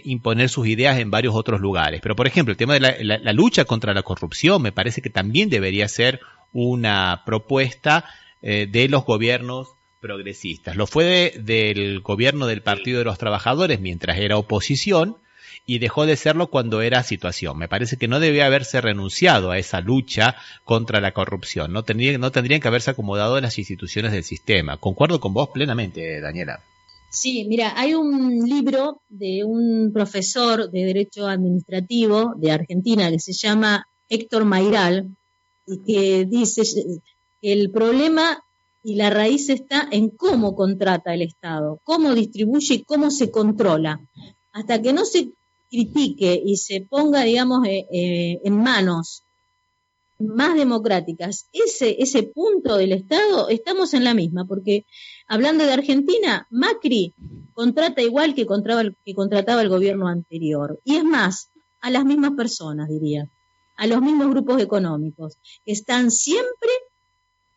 imponer sus ideas en varios otros lugares. Pero por ejemplo, el tema de la lucha contra la corrupción me parece que también debería ser una propuesta de los gobiernos progresistas. Lo fue del gobierno del Partido de los Trabajadores mientras era oposición y dejó de serlo cuando era situación. Me parece que no debía haberse renunciado a esa lucha contra la corrupción. No tendrían que haberse acomodado las instituciones del sistema. Concuerdo con vos plenamente, Daniela. Sí, mira, hay un libro de un profesor de Derecho Administrativo de Argentina que se llama Héctor Mayral y que dice el problema y la raíz está en cómo contrata el Estado, cómo distribuye y cómo se controla. Hasta que no se critique y se ponga, digamos, en manos más democráticas, ese punto del Estado, estamos en la misma, porque hablando de Argentina, Macri contrata igual que contrataba el gobierno anterior, y es más, a las mismas personas, diría, a los mismos grupos económicos, que están siempre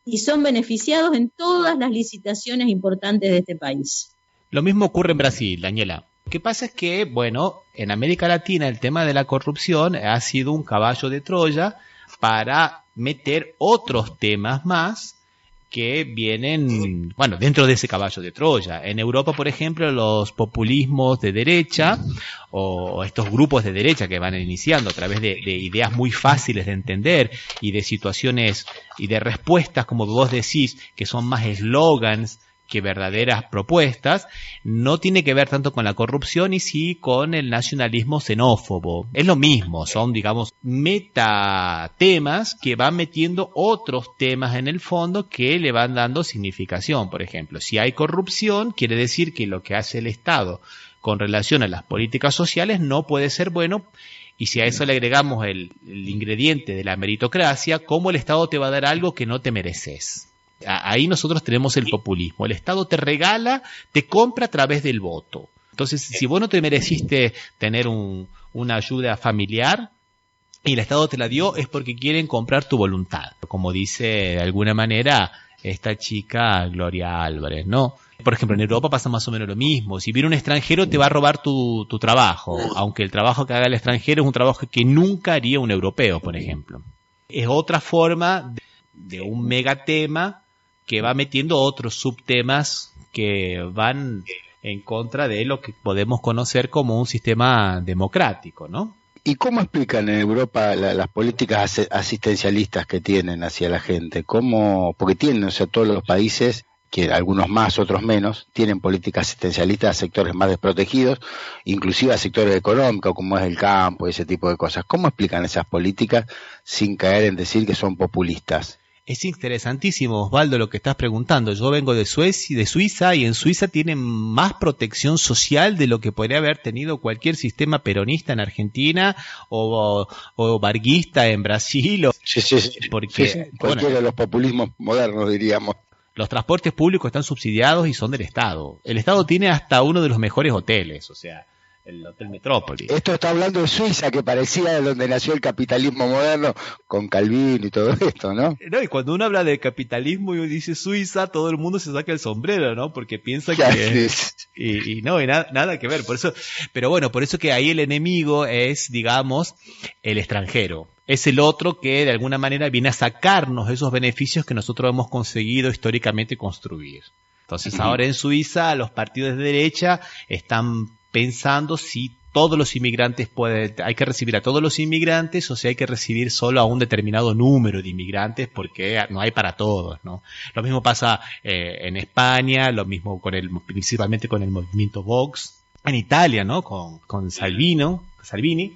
y son beneficiados en todas las licitaciones importantes de este país. Lo mismo ocurre en Brasil, Daniela. Lo que pasa es que, bueno, en América Latina el tema de la corrupción ha sido un caballo de Troya para meter otros temas más que vienen, bueno, dentro de ese caballo de Troya. En Europa, por ejemplo, los populismos de derecha o estos grupos de derecha que van iniciando a través de ideas muy fáciles de entender y de situaciones y de respuestas, como vos decís, que son más eslogans que verdaderas propuestas, no tiene que ver tanto con la corrupción y sí con el nacionalismo xenófobo. Es lo mismo, son, digamos, metatemas que van metiendo otros temas en el fondo que le van dando significación. Por ejemplo, si hay corrupción, quiere decir que lo que hace el Estado con relación a las políticas sociales no puede ser bueno, y si a eso le agregamos el ingrediente de la meritocracia, ¿cómo el Estado te va a dar algo que no te mereces? Ahí nosotros tenemos el populismo. El Estado te regala, te compra a través del voto. Entonces, si vos no te mereciste tener una ayuda familiar y el Estado te la dio, es porque quieren comprar tu voluntad. Como dice de alguna manera esta chica Gloria Álvarez, ¿no? Por ejemplo, en Europa pasa más o menos lo mismo. Si viene un extranjero te va a robar tu trabajo, aunque el trabajo que haga el extranjero es un trabajo que nunca haría un europeo, por ejemplo. Es otra forma de un megatema que va metiendo otros subtemas que van en contra de lo que podemos conocer como un sistema democrático, ¿no? ¿Y cómo explican en Europa las políticas asistencialistas que tienen hacia la gente? ¿Cómo? Porque tienen, o sea, todos los países, que algunos más, otros menos, tienen políticas asistencialistas a sectores más desprotegidos, inclusive a sectores económicos, como es el campo y ese tipo de cosas. ¿Cómo explican esas políticas sin caer en decir que son populistas? Es interesantísimo, Osvaldo, lo que estás preguntando. Yo vengo de Suiza, y en Suiza tienen más protección social de lo que podría haber tenido cualquier sistema peronista en Argentina o varguista en Brasil. Sí. Porque, cualquiera de los populismos modernos, diríamos. Los transportes públicos están subsidiados y son del Estado. El Estado tiene hasta uno de los mejores hoteles, o sea, el Hotel Metrópoli. Esto está hablando de Suiza, que parecía de donde nació el capitalismo moderno, con Calvino y todo esto, ¿no? No, y cuando uno habla de capitalismo y dice Suiza, todo el mundo se saca el sombrero, ¿no? Porque piensa que... Y no, y nada que ver. Por eso, pero bueno, por eso que ahí el enemigo es, digamos, el extranjero. Es el otro que de alguna manera viene a sacarnos esos beneficios que nosotros hemos conseguido históricamente construir. Entonces ahora en Suiza los partidos de derecha están pensando si todos los inmigrantes hay que recibir a todos los inmigrantes o si hay que recibir solo a un determinado número de inmigrantes porque no hay para todos, ¿no? Lo mismo pasa en España, lo mismo principalmente con el movimiento Vox, en Italia, ¿no? Con Salvini.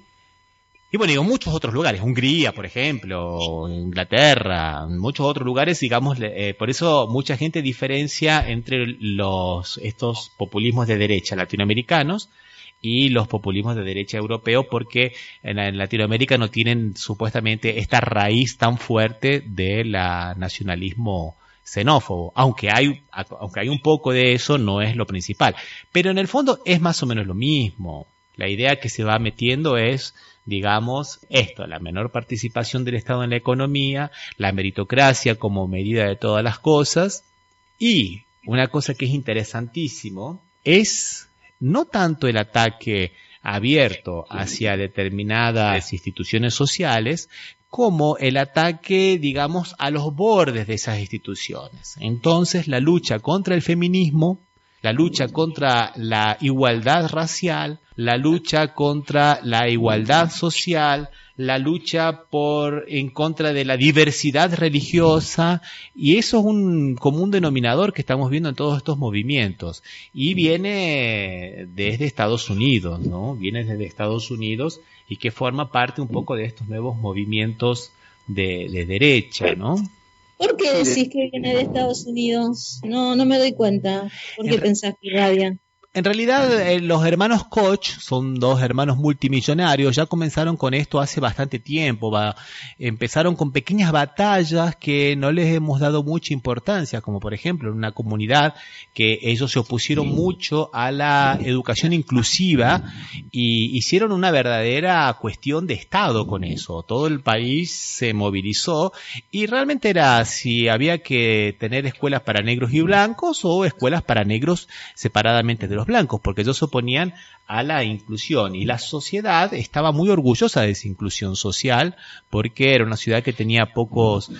Y bueno, digo, muchos otros lugares, Hungría, por ejemplo, Inglaterra, muchos otros lugares, digamos, por eso mucha gente diferencia entre estos populismos de derecha latinoamericanos y los populismos de derecha europeos, porque en Latinoamérica no tienen supuestamente esta raíz tan fuerte del nacionalismo xenófobo, aunque hay un poco de eso, no es lo principal. Pero en el fondo es más o menos lo mismo. La idea que se va metiendo es, digamos, la menor participación del Estado en la economía, la meritocracia como medida de todas las cosas, y una cosa que es interesantísimo es no tanto el ataque abierto hacia determinadas instituciones sociales, como el ataque, digamos, a los bordes de esas instituciones. Entonces, la lucha contra el feminismo, la lucha contra la igualdad racial, la lucha contra la igualdad social, la lucha en contra de la diversidad religiosa, y eso es un común denominador que estamos viendo en todos estos movimientos, y viene desde Estados Unidos, ¿no? Viene desde Estados Unidos y que forma parte un poco de estos nuevos movimientos de derecha, ¿no? ¿Por qué decís que viene de Estados Unidos? No me doy cuenta. ¿Por qué pensás que irradia? En realidad, los hermanos Koch son dos hermanos multimillonarios, ya comenzaron con esto hace bastante tiempo, empezaron con pequeñas batallas que no les hemos dado mucha importancia, como por ejemplo en una comunidad que ellos se opusieron mucho a la educación inclusiva y hicieron una verdadera cuestión de Estado con eso. Todo el país se movilizó y realmente era si había que tener escuelas para negros y blancos o escuelas para negros separadamente de los blancos, porque ellos se oponían a la inclusión y la sociedad estaba muy orgullosa de esa inclusión social porque era una ciudad que tenía bajos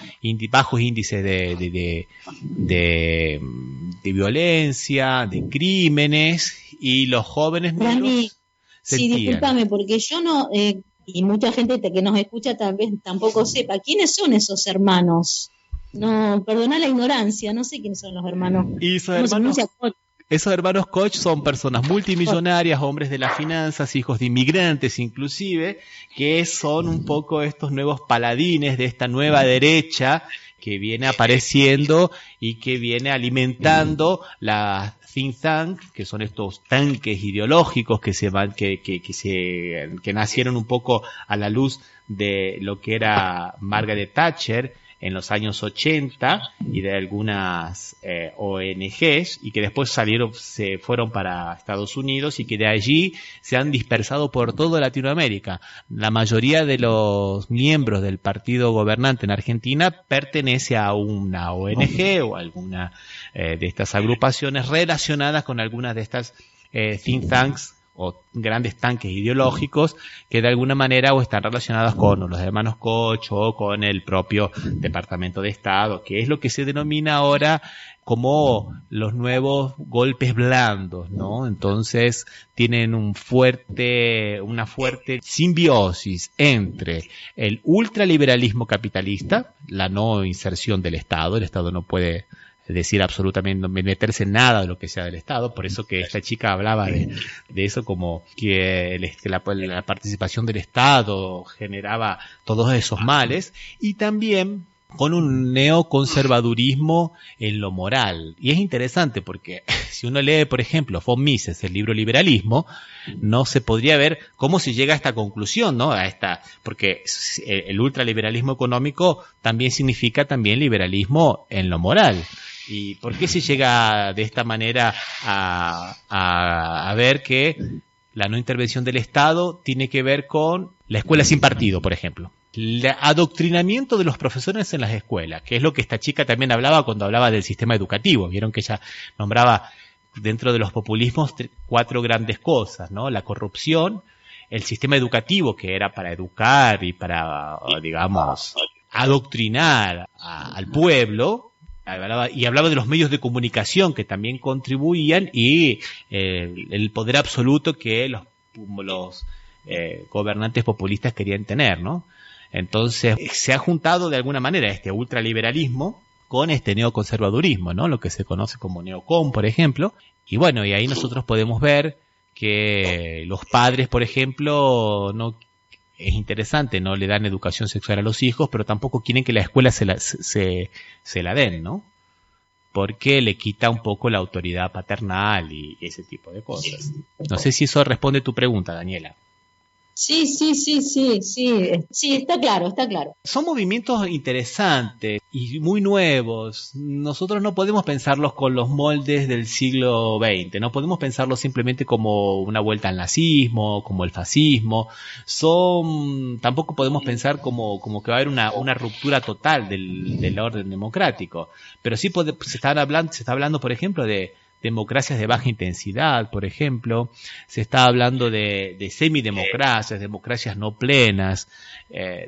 índices de violencia, de crímenes, y los jóvenes negros sí, discúlpame, porque yo no, y mucha gente que nos escucha también tampoco sepa, ¿quiénes son esos hermanos? No, perdona la ignorancia, no sé quiénes son los hermanos. Y esos hermanos Koch son personas multimillonarias, hombres de las finanzas, hijos de inmigrantes inclusive, que son un poco estos nuevos paladines de esta nueva derecha que viene apareciendo y que viene alimentando la think tank, que son estos tanques ideológicos que nacieron un poco a la luz de lo que era Margaret Thatcher en los años 80 y de algunas ONGs, y que después se fueron para Estados Unidos y que de allí se han dispersado por toda Latinoamérica. La mayoría de los miembros del partido gobernante en Argentina pertenece a una ONG o alguna de estas agrupaciones relacionadas con algunas de estas think tanks o grandes tanques ideológicos que de alguna manera o están relacionados con los hermanos Koch o con el propio Departamento de Estado, que es lo que se denomina ahora como los nuevos golpes blandos, ¿no? Entonces tienen una fuerte simbiosis entre el ultraliberalismo capitalista, la no inserción del Estado. El Estado no puede decir absolutamente, meterse en nada de lo que sea del Estado, por eso que esta chica hablaba de eso como que la participación del Estado generaba todos esos males, y también con un neoconservadurismo en lo moral. Y es interesante porque si uno lee, por ejemplo, von Mises, el libro Liberalismo, no se podría ver cómo se llega a esta conclusión, ¿no? Porque el ultraliberalismo económico también significa también liberalismo en lo moral. ¿Y por qué se llega de esta manera a ver que la no intervención del Estado tiene que ver con la escuela sin partido, por ejemplo? El adoctrinamiento de los profesores en las escuelas, que es lo que esta chica también hablaba cuando hablaba del sistema educativo. Vieron que ella nombraba dentro de los populismos 4 grandes cosas, ¿no? La corrupción, el sistema educativo, que era para educar y para, digamos, adoctrinar al pueblo, y hablaba de los medios de comunicación que también contribuían, y el poder absoluto que los gobernantes populistas querían tener, ¿no? Entonces se ha juntado de alguna manera este ultraliberalismo con este neoconservadurismo, ¿no? Lo que se conoce como neocon, por ejemplo. Y bueno, y ahí nosotros podemos ver que los padres, por ejemplo, no es interesante, no le dan educación sexual a los hijos, pero tampoco quieren que la escuela se la den, ¿no? Porque le quita un poco la autoridad paternal y ese tipo de cosas. No sé si eso responde a tu pregunta, Daniela. Sí, está claro. Son movimientos interesantes y muy nuevos. Nosotros no podemos pensarlos con los moldes del siglo XX, no podemos pensarlos simplemente como una vuelta al nazismo, como el fascismo. Tampoco podemos pensar como que va a haber una ruptura total del orden democrático. Pero sí se está hablando, por ejemplo, de democracias de baja intensidad, por ejemplo. Se está hablando de semidemocracias, democracias no plenas,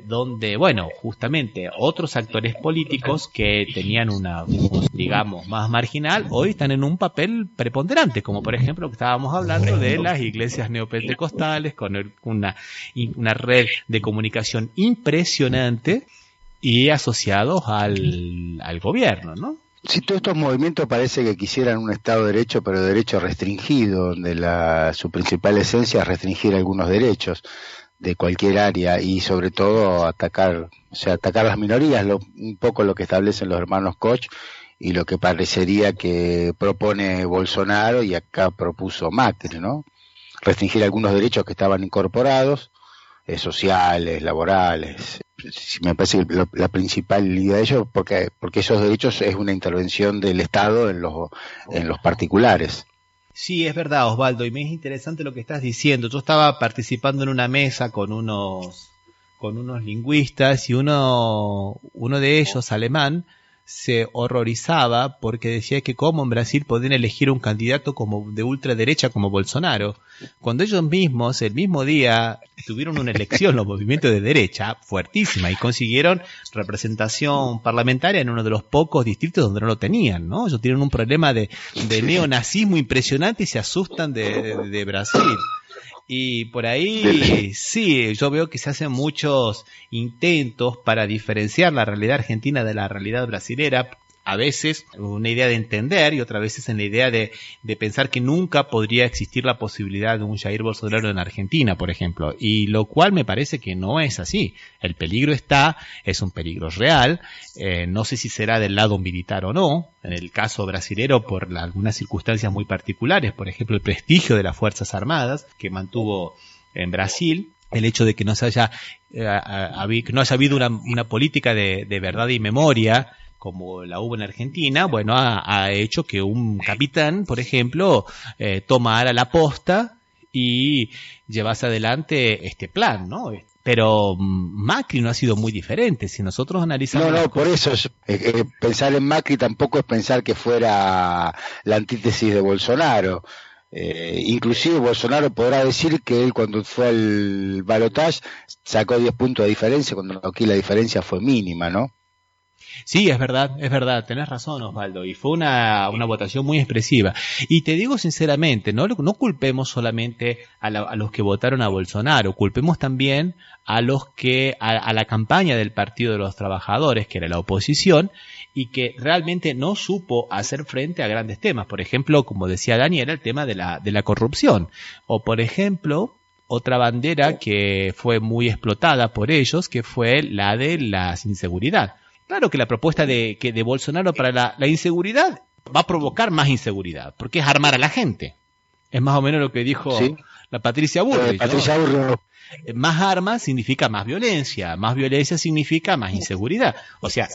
donde, bueno, justamente otros actores políticos que tenían una voz, digamos, más marginal, hoy están en un papel preponderante, como por ejemplo que estábamos hablando de las iglesias neopentecostales, con una red de comunicación impresionante y asociados al gobierno, ¿no? Sí, todos estos movimientos parece que quisieran un Estado de Derecho, pero de derecho restringido, donde su principal esencia es restringir algunos derechos de cualquier área y sobre todo atacar las minorías, un poco lo que establecen los hermanos Koch y lo que parecería que propone Bolsonaro y acá propuso Macri, ¿no? Restringir algunos derechos que estaban incorporados, sociales, laborales. Me parece que la principal idea de ellos, porque esos derechos es una intervención del Estado en los particulares. Sí, es verdad, Osvaldo, y me es interesante lo que estás diciendo. Yo estaba participando en una mesa con unos lingüistas y uno de ellos, alemán, se horrorizaba porque decía que cómo en Brasil podían elegir un candidato como de ultraderecha como Bolsonaro, cuando ellos mismos el mismo día tuvieron una elección, los movimientos de derecha, fuertísima, y consiguieron representación parlamentaria en uno de los pocos distritos donde no lo tenían, ¿no? Ellos tienen un problema de neonazismo impresionante y se asustan de Brasil. Y por ahí, sí, yo veo que se hacen muchos intentos para diferenciar la realidad argentina de la realidad brasilera. A veces una idea de entender y otras veces en la idea de pensar que nunca podría existir la posibilidad de un Jair Bolsonaro en Argentina, por ejemplo. Y lo cual me parece que no es así. El peligro es un peligro real. No sé si será del lado militar o no. En el caso brasilero, por algunas circunstancias muy particulares. Por ejemplo, el prestigio de las Fuerzas Armadas que mantuvo en Brasil. El hecho de que no haya habido una política de verdad y memoria como la hubo en Argentina, bueno, ha hecho que un capitán, por ejemplo, tomara la posta y llevase adelante este plan, ¿no? Pero Macri no ha sido muy diferente. Si nosotros analizamos... No, por eso pensar en Macri tampoco es pensar que fuera la antítesis de Bolsonaro. Inclusive Bolsonaro podrá decir que él cuando fue al balotaje sacó 10 puntos de diferencia, cuando aquí la diferencia fue mínima, ¿no? Sí, es verdad, tenés razón, Osvaldo, y fue una votación muy expresiva. Y te digo sinceramente, no culpemos solamente a los que votaron a Bolsonaro, culpemos también a la campaña del Partido de los Trabajadores, que era la oposición, y que realmente no supo hacer frente a grandes temas. Por ejemplo, como decía Daniela, el tema de la corrupción. O, por ejemplo, otra bandera que fue muy explotada por ellos, que fue la de la inseguridad. Claro que la propuesta de Bolsonaro para la inseguridad va a provocar más inseguridad, porque es armar a la gente. Es más o menos lo que dijo la Patricia Bullrich. Patricia Bullrich. Más armas significa más violencia significa más inseguridad. O sea,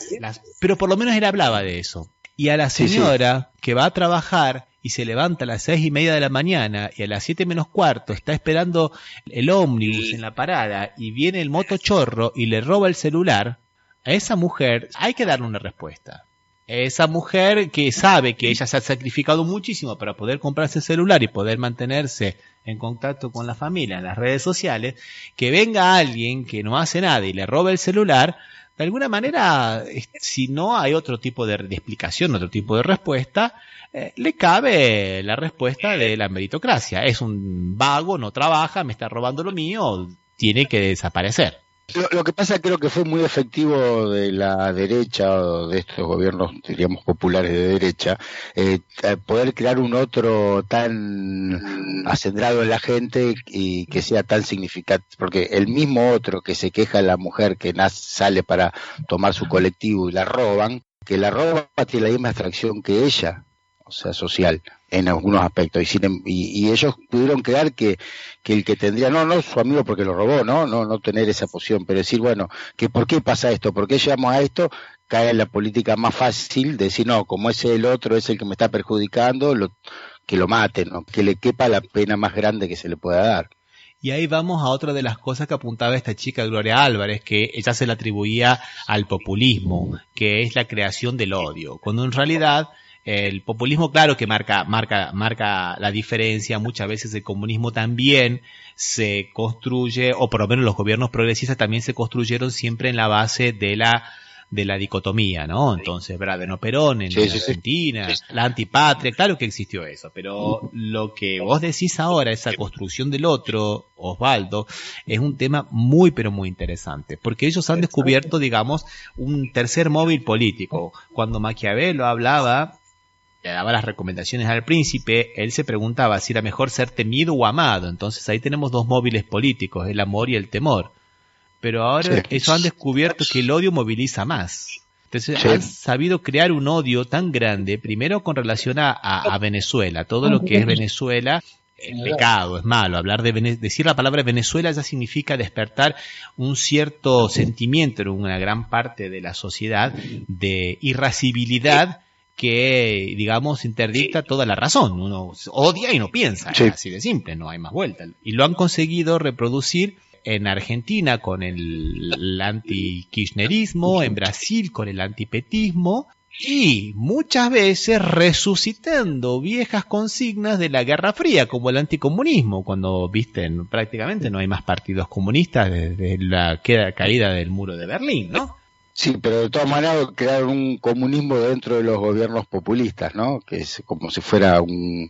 pero por lo menos él hablaba de eso. Y a la señora que va a trabajar y se levanta a las 6:30 de la mañana y a las 7 menos cuarto está esperando el ómnibus en la parada y viene el motochorro y le roba el celular, a esa mujer hay que darle una respuesta. Esa mujer que sabe que ella se ha sacrificado muchísimo para poder comprarse el celular y poder mantenerse en contacto con la familia en las redes sociales, que venga alguien que no hace nada y le robe el celular, de alguna manera, si no hay otro tipo de explicación, otro tipo de respuesta, le cabe la respuesta de la meritocracia. Es un vago, no trabaja, me está robando lo mío, tiene que desaparecer. Lo que pasa, creo que fue muy efectivo de la derecha, o de estos gobiernos, diríamos, populares de derecha, poder crear un otro tan acendrado en la gente y que sea tan significativo, porque el mismo otro que se queja de la mujer que sale para tomar su colectivo y la roban, que la roba tiene la misma atracción que ella, o sea, social, en algunos aspectos, y ellos pudieron crear que el que tendría, no su amigo porque lo robó, no tener esa posición, pero decir, bueno, que ¿por qué pasa esto? ¿Por qué llegamos a esto? Cae en la política más fácil de decir, no, como ese el otro es el que me está perjudicando, que lo maten, ¿no? Que le quepa la pena más grande que se le pueda dar. Y ahí vamos a otra de las cosas que apuntaba esta chica Gloria Álvarez, que ella se le atribuía al populismo, que es la creación del odio, cuando en realidad el populismo, claro que marca la diferencia. Muchas veces el comunismo también se construye, o por lo menos los gobiernos progresistas también se construyeron siempre en la base de la dicotomía, ¿no? Entonces, Bradeno Perón en Argentina, la antipatria, claro que existió eso, pero lo que vos decís ahora, esa construcción del otro, Osvaldo, es un tema muy pero muy interesante, porque ellos han descubierto, digamos, un tercer móvil político. Cuando Maquiavelo le daba las recomendaciones al príncipe, él se preguntaba si era mejor ser temido o amado. Entonces ahí tenemos dos móviles políticos, el amor y el temor. Pero ahora ellos han descubierto que el odio moviliza más. Entonces han sabido crear un odio tan grande, primero con relación a Venezuela, todo lo que es Venezuela. Es pecado, es malo. Hablar decir la palabra Venezuela ya significa despertar un cierto sentimiento en una gran parte de la sociedad de irascibilidad que, digamos, interdicta toda la razón. Uno odia y no piensa, es así de simple, no hay más vuelta. Y lo han conseguido reproducir en Argentina con el anti-kirchnerismo, en Brasil con el antipetismo, y muchas veces resucitando viejas consignas de la Guerra Fría, como el anticomunismo, cuando, visten, prácticamente no hay más partidos comunistas desde la caída del muro de Berlín, ¿no? Sí, pero de todas maneras crearon un comunismo dentro de los gobiernos populistas, ¿no? Que es como si fuera un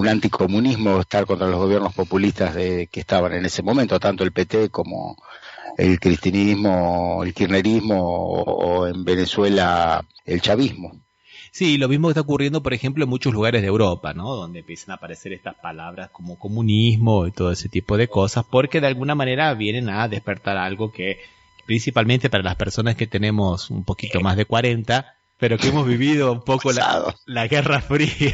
anticomunismo estar contra los gobiernos populistas que estaban en ese momento, tanto el PT como el cristianismo, el kirchnerismo o en Venezuela el chavismo. Sí, lo mismo está ocurriendo, por ejemplo, en muchos lugares de Europa, ¿no? Donde empiezan a aparecer estas palabras como comunismo y todo ese tipo de cosas, porque de alguna manera vienen a despertar algo que, principalmente para las personas que tenemos un poquito más de 40, pero que hemos vivido un poco la Guerra Fría,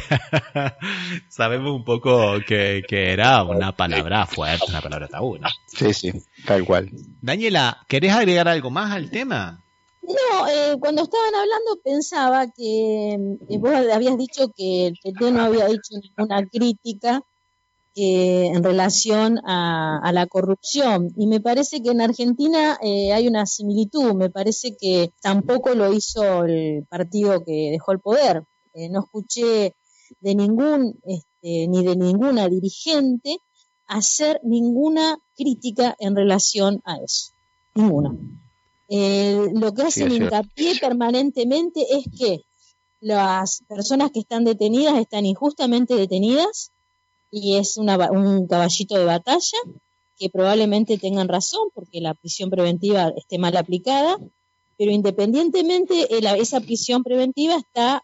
sabemos un poco que era una palabra fuerte, una palabra tabú, ¿no? Sí, tal cual. Daniela, ¿querés agregar algo más al tema? No, cuando estaban hablando pensaba que vos habías dicho que el PT no había hecho ninguna crítica en relación a la corrupción, y me parece que en Argentina hay una similitud. Me parece que tampoco lo hizo el partido que dejó el poder. No escuché de ningún ni de ninguna dirigente hacer ninguna crítica en relación a eso, ninguna. Lo que hacen hincapié permanentemente es que las personas que están detenidas están injustamente detenidas, y es un caballito de batalla, que probablemente tengan razón porque la prisión preventiva esté mal aplicada, pero independientemente esa prisión preventiva está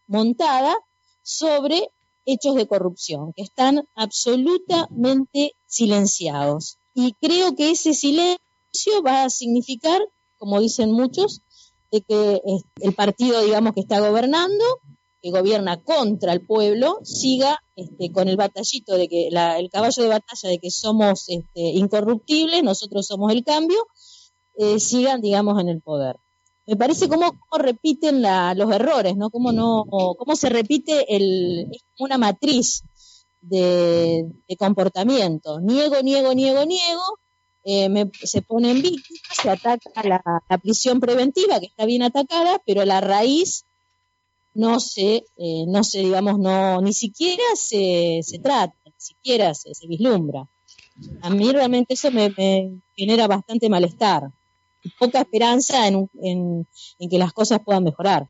montada sobre hechos de corrupción que están absolutamente silenciados, y creo que ese silencio va a significar, como dicen muchos, de que el partido, digamos, que está gobernando, que gobierna contra el pueblo, siga con el batallito de que el caballo de batalla de que somos incorruptibles, nosotros somos el cambio, sigan, digamos, en el poder. Me parece cómo repiten los errores, ¿no? Cómo se repite es una matriz de comportamiento. Niego, se ponen víctimas, se ataca la prisión preventiva, que está bien atacada, pero la raíz no se digamos, ni siquiera se trata, ni siquiera se vislumbra. A mí realmente eso me genera bastante malestar, poca esperanza en que las cosas puedan mejorar.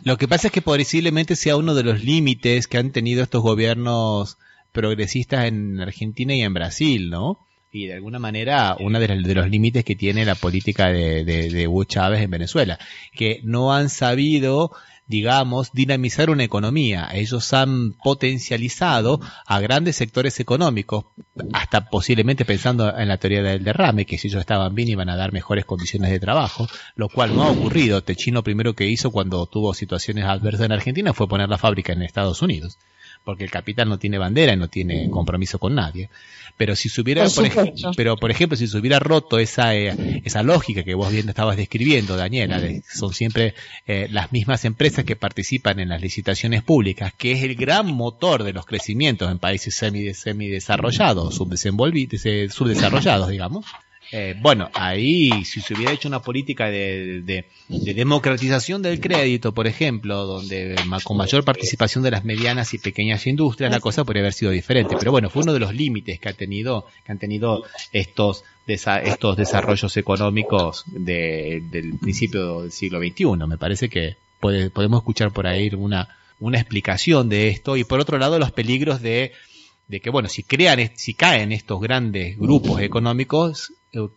Lo que pasa es que posiblemente sea uno de los límites que han tenido estos gobiernos progresistas en Argentina y en Brasil, ¿no? Y de alguna manera uno de los límites que tiene la política de Hugo Chávez en Venezuela, que no han sabido, digamos, dinamizar una economía. Ellos han potencializado a grandes sectores económicos, hasta posiblemente pensando en la teoría del derrame, que si ellos estaban bien iban a dar mejores condiciones de trabajo, lo cual no ha ocurrido. Techino primero que hizo cuando tuvo situaciones adversas en Argentina fue poner la fábrica en Estados Unidos, porque el capital no tiene bandera y no tiene compromiso con nadie. Pero si se hubiera, por ejemplo, si se hubiera roto esa lógica que vos bien estabas describiendo, Daniela, son siempre las mismas empresas que participan en las licitaciones públicas, que es el gran motor de los crecimientos en países semidesarrollados, subdesarrollados, digamos. Bueno, ahí si se hubiera hecho una política de democratización del crédito, por ejemplo, donde con mayor participación de las medianas y pequeñas industrias, la cosa podría haber sido diferente. Pero bueno, fue uno de los límites que han tenido estos desarrollos económicos del principio del siglo XXI. Me parece que podemos escuchar por ahí una explicación de esto, y por otro lado los peligros de que, bueno, si caen estos grandes grupos económicos,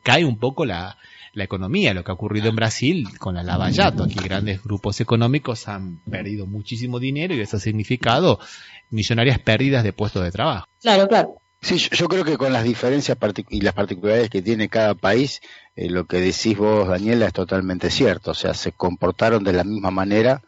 cae un poco la economía, lo que ha ocurrido en Brasil con la Lava Jato. Aquí grandes grupos económicos han perdido muchísimo dinero y eso ha significado millonarias pérdidas de puestos de trabajo. Claro. Sí, yo creo que con las diferencias y las particularidades que tiene cada país, lo que decís vos, Daniela, es totalmente cierto. O sea, se comportaron de la misma manera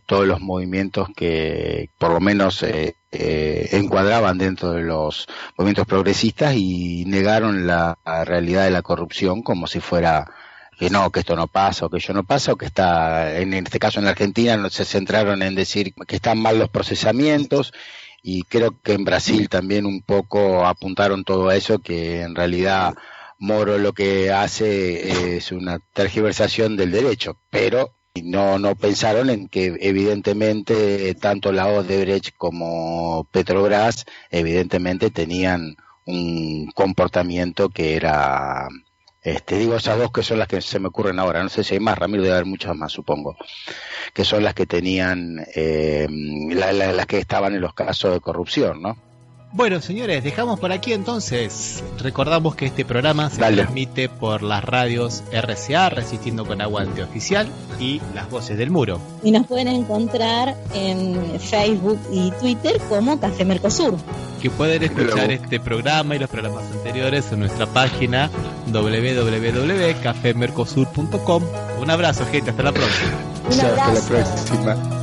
todos los movimientos que por lo menos encuadraban dentro de los movimientos progresistas y negaron la realidad de la corrupción como si fuera que no, que esto no pasa o que ello no pasa, o que está, en este caso en la Argentina, no se centraron en decir que están mal los procesamientos. Y creo que en Brasil también un poco apuntaron todo a eso, que en realidad Moro lo que hace es una tergiversación del derecho, pero no pensaron en que evidentemente tanto la Odebrecht como Petrobras evidentemente tenían un comportamiento que era... digo esas dos que son las que se me ocurren ahora, no sé si hay más, Ramiro, debe haber muchas más, supongo, que son las que tenían, las que estaban en los casos de corrupción, ¿no? Bueno, señores, dejamos por aquí entonces. Recordamos que este programa se transmite por las radios RCA, Resistiendo con Aguante Oficial, y Las Voces del Muro. Y nos pueden encontrar en Facebook y Twitter como Café Mercosur. Que pueden escuchar este programa y los programas anteriores en nuestra página www.cafemercosur.com. Un abrazo, gente, hasta la próxima. Un abrazo. Hasta la próxima.